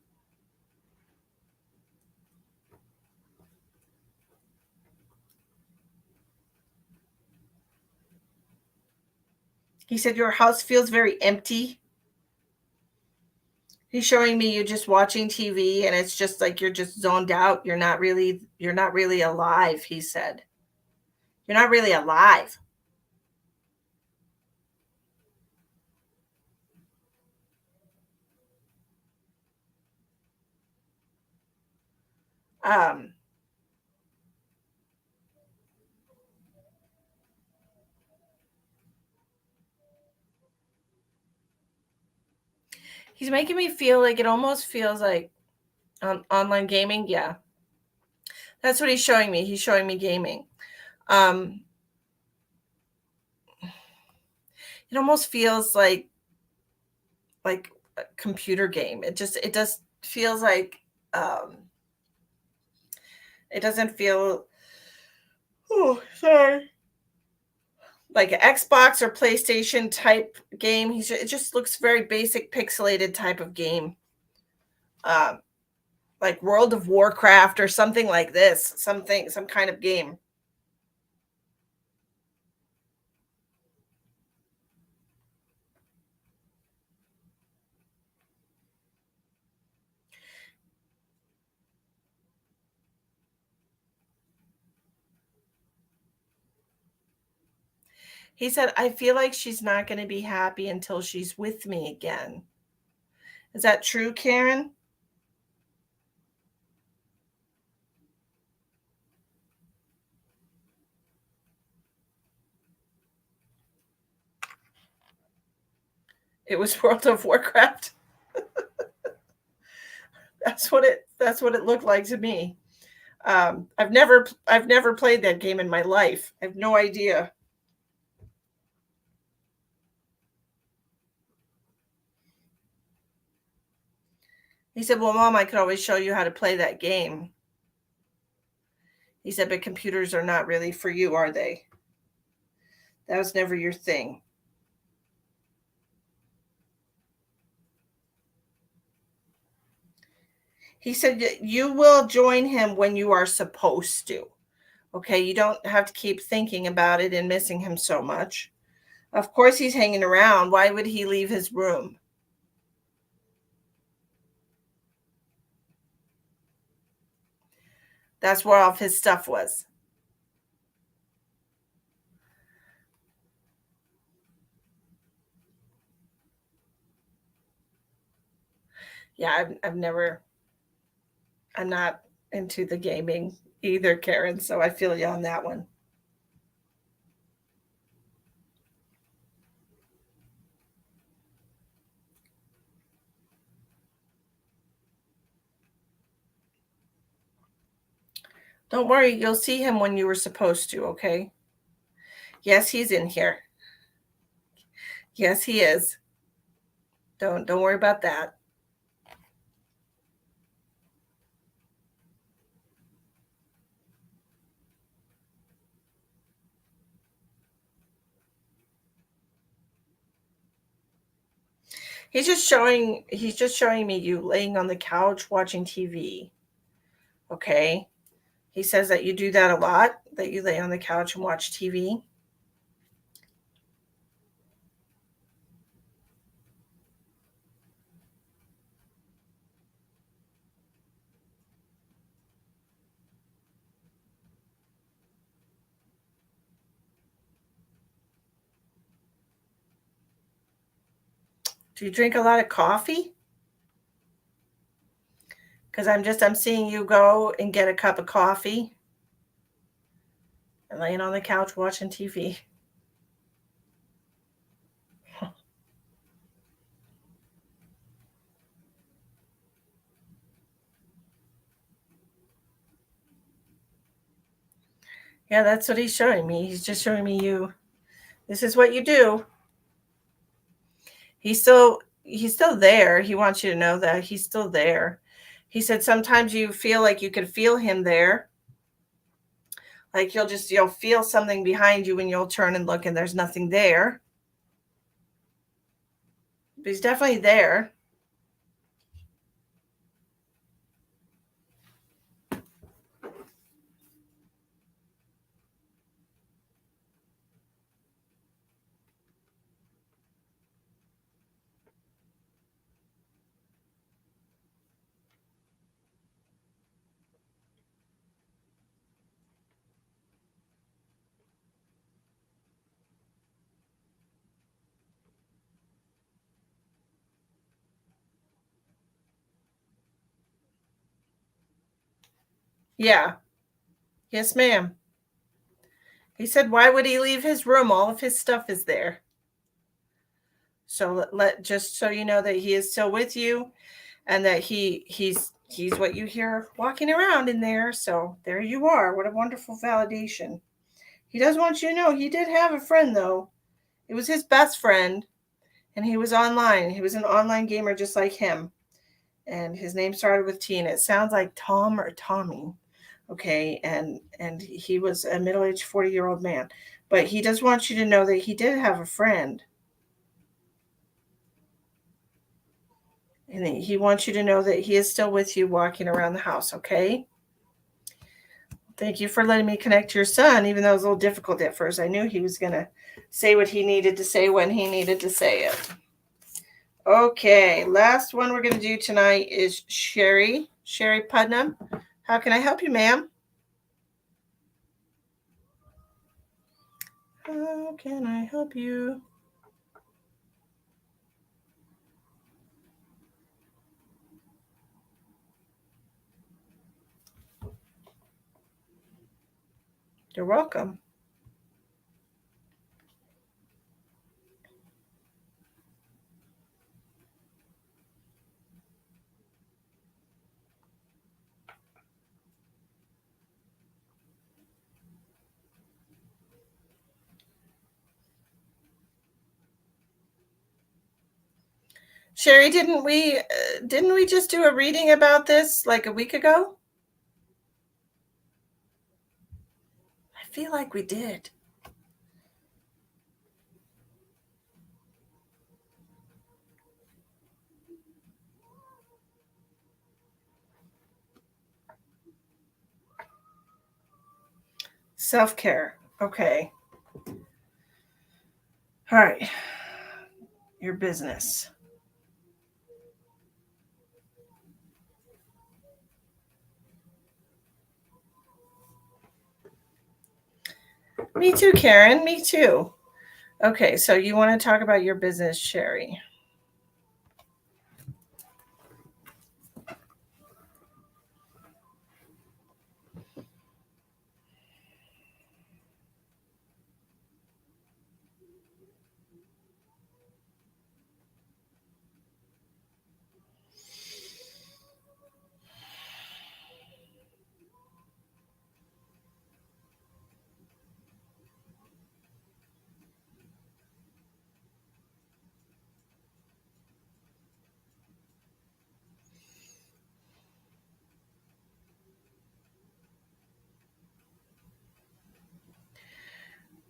He said your house feels very empty. He's showing me you just watching TV and it's just like you're just zoned out. You're not really alive, he said. You're not really alive. Um he's making me feel like it almost feels like online gaming. Yeah. That's what he's showing me. He's showing me gaming. It almost feels like a computer game. It just feels like it doesn't feel, oh, sorry, like an Xbox or PlayStation type game. It just looks very basic pixelated type of game. Um like World of Warcraft or something like this, some kind of game. He said, I feel like she's not going to be happy until she's with me again. Is that true, Karen? It was World of Warcraft. That's what it looked like to me. I've never played that game in my life. I have no idea. He said, "Well, Mom, I could always show you how to play that game." He said, "But computers are not really for you, are they? That was never your thing." He said, "You will join him when you are supposed to. Okay, you don't have to keep thinking about it and missing him so much. Of course, he's hanging around. Why would he leave his room?" That's where all of his stuff was. Yeah, I'm not into the gaming either, Karen. So I feel you on that one. Don't worry, you'll see him when you were supposed to, okay? Yes, he's in here. Yes, he is. Don't worry about that. He's just showing me you laying on the couch watching TV. Okay? He says that you do that a lot, that you lay on the couch and watch TV. Do you drink a lot of coffee? Because I'm seeing you go and get a cup of coffee and laying on the couch watching TV. Yeah, that's what he's showing me. He's just showing me you. This is what you do. He's still there. He wants you to know that he's still there. He said sometimes you feel like you can feel him there. Like you'll feel something behind you and you'll turn and look and there's nothing there. But he's definitely there. Yeah. Yes, ma'am. He said, why would he leave his room? All of his stuff is there. So just so you know that he is still with you and that he's what you hear walking around in there. So there you are. What a wonderful validation. He does want you to know he did have a friend though. It was his best friend and he was online. He was an online gamer just like him. And his name started with T and it sounds like Tom or Tommy. Okay, and he was a middle-aged 40-year-old man. But he does want you to know that he did have a friend. And he wants you to know that he is still with you walking around the house, okay? Thank you for letting me connect to your son, even though it was a little difficult at first. I knew he was going to say what he needed to say when he needed to say it. Okay, last one we're going to do tonight is Sherry Putnam. How can I help you, ma'am? How can I help you? You're welcome. Sherry, didn't we just do a reading about this like a week ago? I feel like we did. Self-care. Okay. All right. Your business. Me too, Karen. Me too. Okay, so you want to talk about your business, Sherry?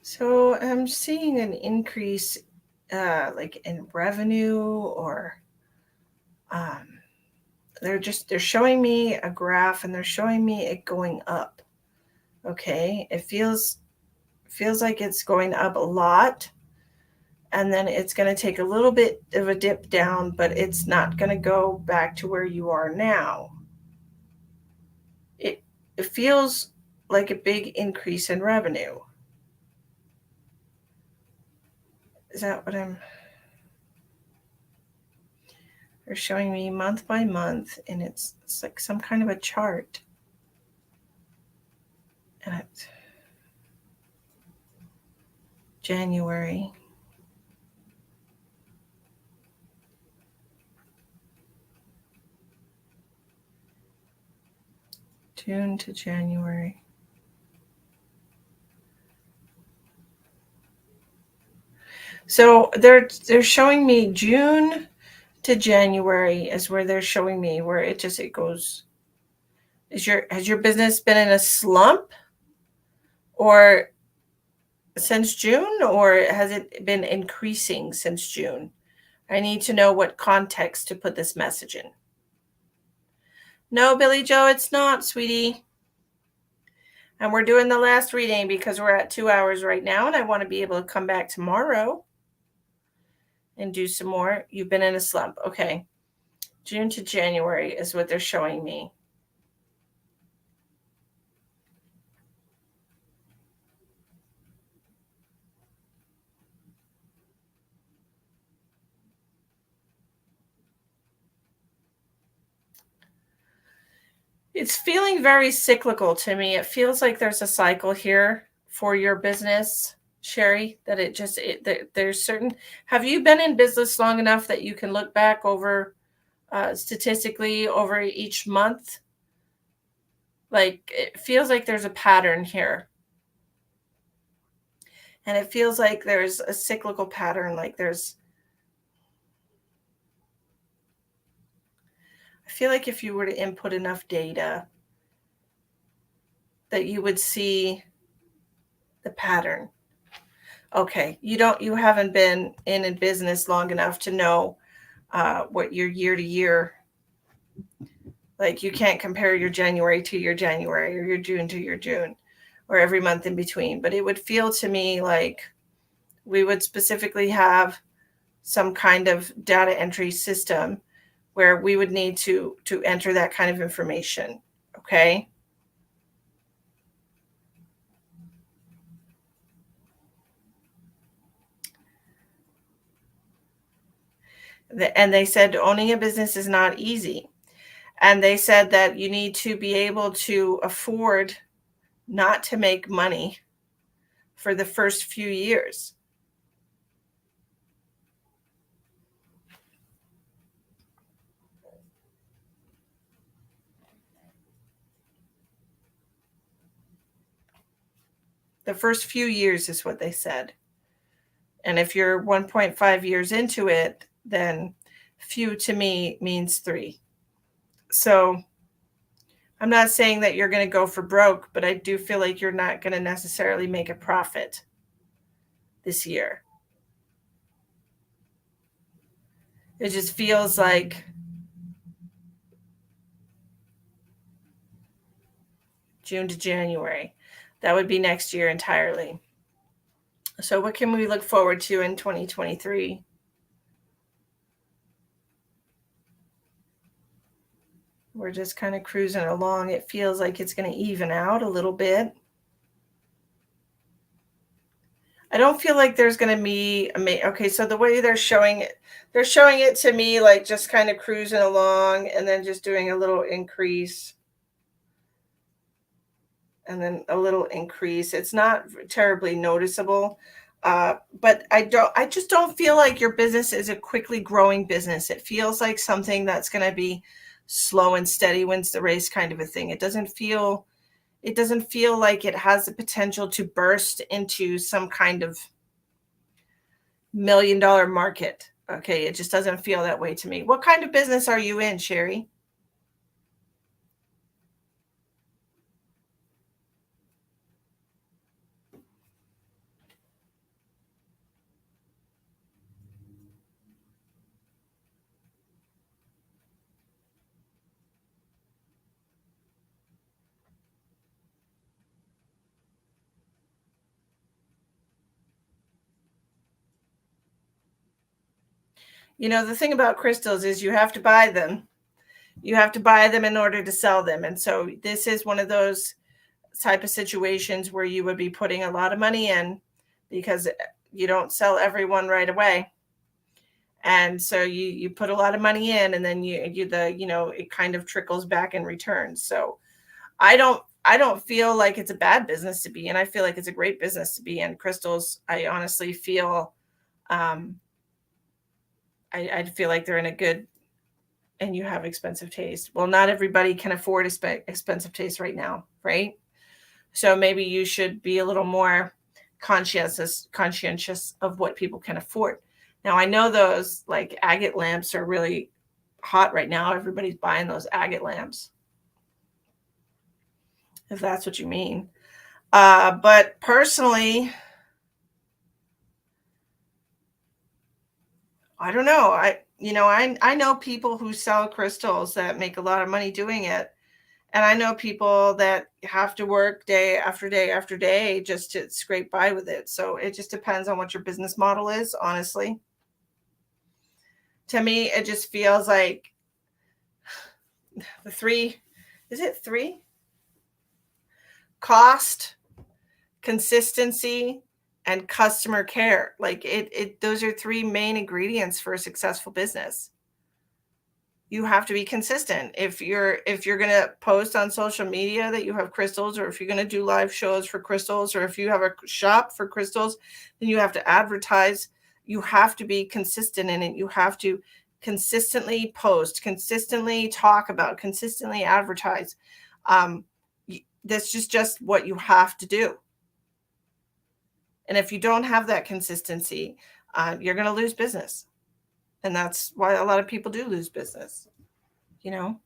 So I'm seeing an increase, like in revenue, or um, they're showing me a graph and they're showing me it going up. Okay, it feels like it's going up a lot, and then it's going to take a little bit of a dip down, but it's not going to go back to where you are now. It it feels like a big increase in revenue. Is that what I'm? They're showing me month by month, and it's like some kind of a chart. And it's January, June to January. So they're showing me June to January is where they're showing me where it goes. Has your business been in a slump or since June, or has it been increasing since June? I need to know what context to put this message in. No, Billy Joe, it's not, sweetie. And we're doing the last reading because we're at 2 hours right now, and I want to be able to come back tomorrow and do some more. You've been in a slump. Okay. June to January is what they're showing me. It's feeling very cyclical to me. It feels like there's a cycle here for your business, Sherry, that there's certain. Have you been in business long enough that you can look back over statistically over each month? Like it feels like there's a pattern here. And it feels like there's a cyclical pattern. Like I feel like if you were to input enough data, that you would see the pattern. Okay, you haven't been in business long enough to know what your year to year, like you can't compare your January to your January or your June to your June or every month in between. But it would feel to me like we would specifically have some kind of data entry system where we would need to enter that kind of information. Okay. And they said owning a business is not easy. And they said that you need to be able to afford not to make money for the first few years. The first few years is what they said. And if you're 1.5 years into it, then Few to me means 3. So I'm not saying that you're going to go for broke, but I do feel like you're not going to necessarily make a profit this year. It just feels like June to January. That would be next year entirely. So what can we look forward to in 2023? We're just kind of cruising along. It feels like it's going to even out a little bit. I don't feel like there's going to be okay, so the way they're showing it to me like just kind of cruising along and then just doing a little increase and then a little increase. It's not terribly noticeable. But I just don't feel like your business is a quickly growing business. It feels like something that's going to be slow and steady wins the race kind of a thing. It doesn't feel like it has the potential to burst into some kind of $1 million market. Okay, it just doesn't feel that way to me. What kind of business are you in, Sherry? You know, the thing about crystals is you have to buy them. You have to buy them in order to sell them. And so this is one of those type of situations where you would be putting a lot of money in because you don't sell everyone right away. And so you put a lot of money in and then it kind of trickles back in return. So I don't feel like it's a bad business to be in. I feel like it's a great business to be in. Crystals, I honestly feel I feel like they're in a good, and you have expensive taste. Well, not everybody can afford expensive taste right now, right? So maybe you should be a little more conscientious of what people can afford. Now, I know those like agate lamps are really hot right now. Everybody's buying those agate lamps, if that's what you mean. But personally, I don't know. I know people who sell crystals that make a lot of money doing it. And I know people that have to work day after day after day just to scrape by with it. So it just depends on what your business model is, honestly. To me, it just feels like the 3, is it 3? Cost, consistency, and customer care. Like those are 3 main ingredients for a successful business. You have to be consistent. If you're going to post on social media that you have crystals, or if you're going to do live shows for crystals, or if you have a shop for crystals, then you have to advertise. You have to be consistent in it. You have to consistently post, consistently talk about, consistently advertise. That's just what you have to do. And if you don't have that consistency, you're going to lose business. And that's why a lot of people do lose business, you know?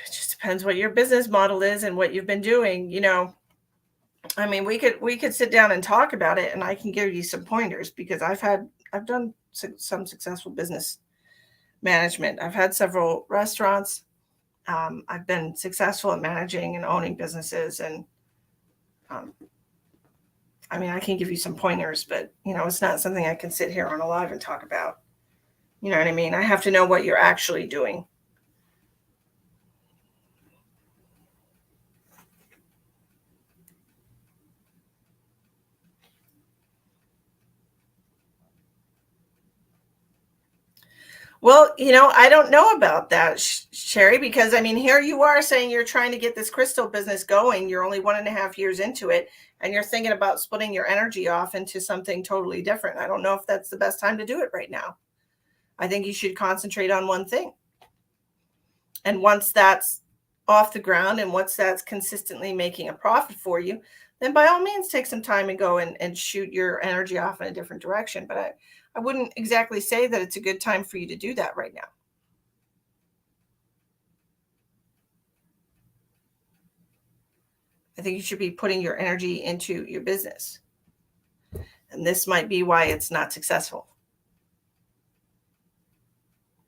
It just depends what your business model is and what you've been doing, you know. I mean, we could sit down and talk about it and I can give you some pointers because I've done some successful business management. I've had several restaurants. I've been successful at managing and owning businesses, and um, I mean, I can give you some pointers, but it's not something I can sit here on a live and talk about. You know what I mean? I have to know what you're actually doing. Well, I don't know about that, Sherry, because I mean, here you are saying you're trying to get this crystal business going. You're only 1.5 years into it, and you're thinking about splitting your energy off into something totally different. I don't know if that's the best time to do it right now. I think you should concentrate on one thing. And once that's off the ground and once that's consistently making a profit for you, then by all means take some time and go and shoot your energy off in a different direction. But I wouldn't exactly say that it's a good time for you to do that right now. I think you should be putting your energy into your business. And this might be why it's not successful.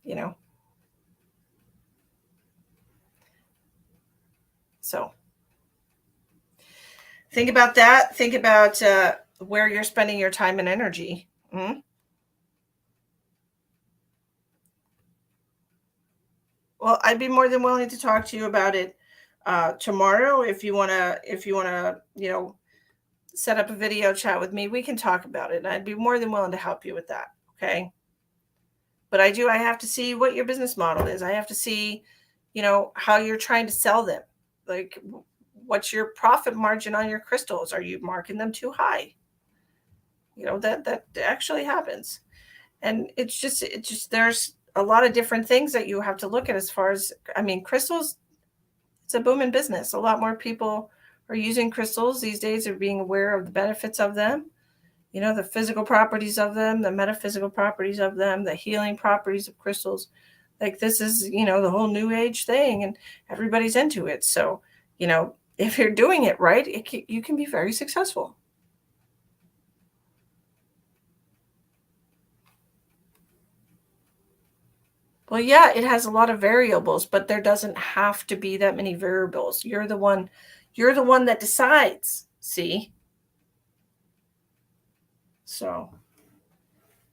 You know? So think about that. Think about where you're spending your time and energy. Mm-hmm. Well, I'd be more than willing to talk to you about it tomorrow. If you wanna, set up a video chat with me, we can talk about it. And I'd be more than willing to help you with that. Okay. But I have to see what your business model is. I have to see, how you're trying to sell them. Like, what's your profit margin on your crystals? Are you marking them too high? That actually happens. And it's just there's a lot of different things that you have to look at as far as, crystals, it's a booming business. A lot more people are using crystals these days, are being aware of the benefits of them, the physical properties of them, the metaphysical properties of them, the healing properties of crystals. Like, this is, the whole new age thing, and everybody's into it. So, if you're doing it right, you can be very successful. Well, yeah, it has a lot of variables, but there doesn't have to be that many variables. You're the one that decides, see? So,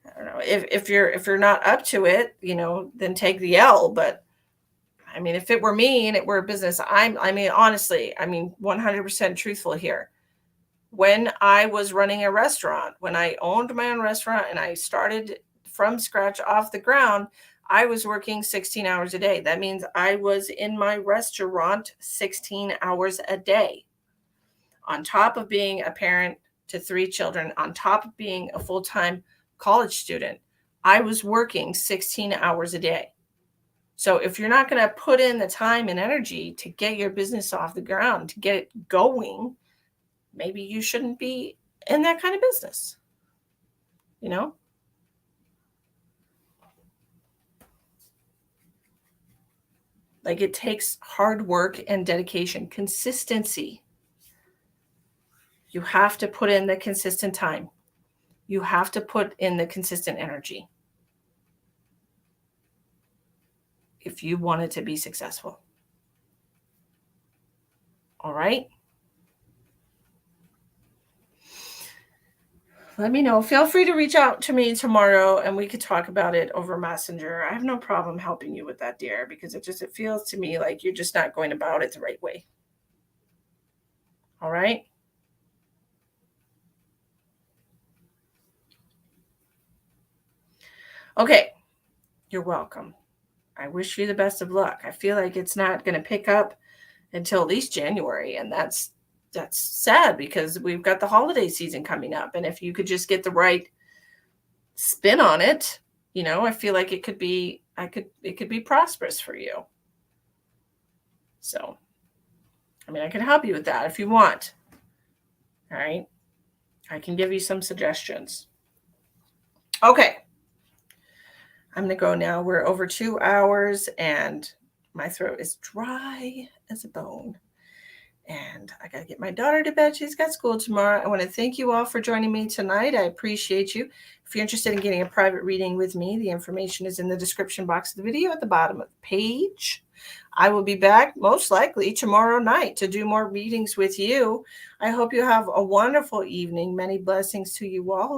I don't know. If you're not up to it, then take the L, but if it were me and it were a business, honestly, 100% truthful here. When I was running a restaurant, when I owned my own restaurant and I started from scratch off the ground, I was working 16 hours a day. That means I was in my restaurant 16 hours a day, on top of being a parent to 3 children, on top of being a full-time college student. I was working 16 hours a day. So if you're not going to put in the time and energy to get your business off the ground, to get it going, maybe you shouldn't be in that kind of business. Like, it takes hard work and dedication, consistency. You have to put in the consistent time. You have to put in the consistent energy if you want it to be successful. All right? Let me know. Feel free to reach out to me tomorrow and we could talk about it over Messenger. I have no problem helping you with that, dear, because it feels to me like you're just not going about it the right way. All right? Okay. You're welcome. I wish you the best of luck. I feel like it's not going to pick up until at least January, and that's sad because we've got the holiday season coming up, and if you could just get the right spin on it, I feel like it could be prosperous for you. So, I can help you with that if you want. All right. I can give you some suggestions. Okay. I'm going to go now. We're over 2 hours and my throat is dry as a bone. And I got to get my daughter to bed. She's got school tomorrow. I want to thank you all for joining me tonight. I appreciate you. If you're interested in getting a private reading with me, the information is in the description box of the video at the bottom of the page. I will be back most likely tomorrow night to do more readings with you. I hope you have a wonderful evening. Many blessings to you all.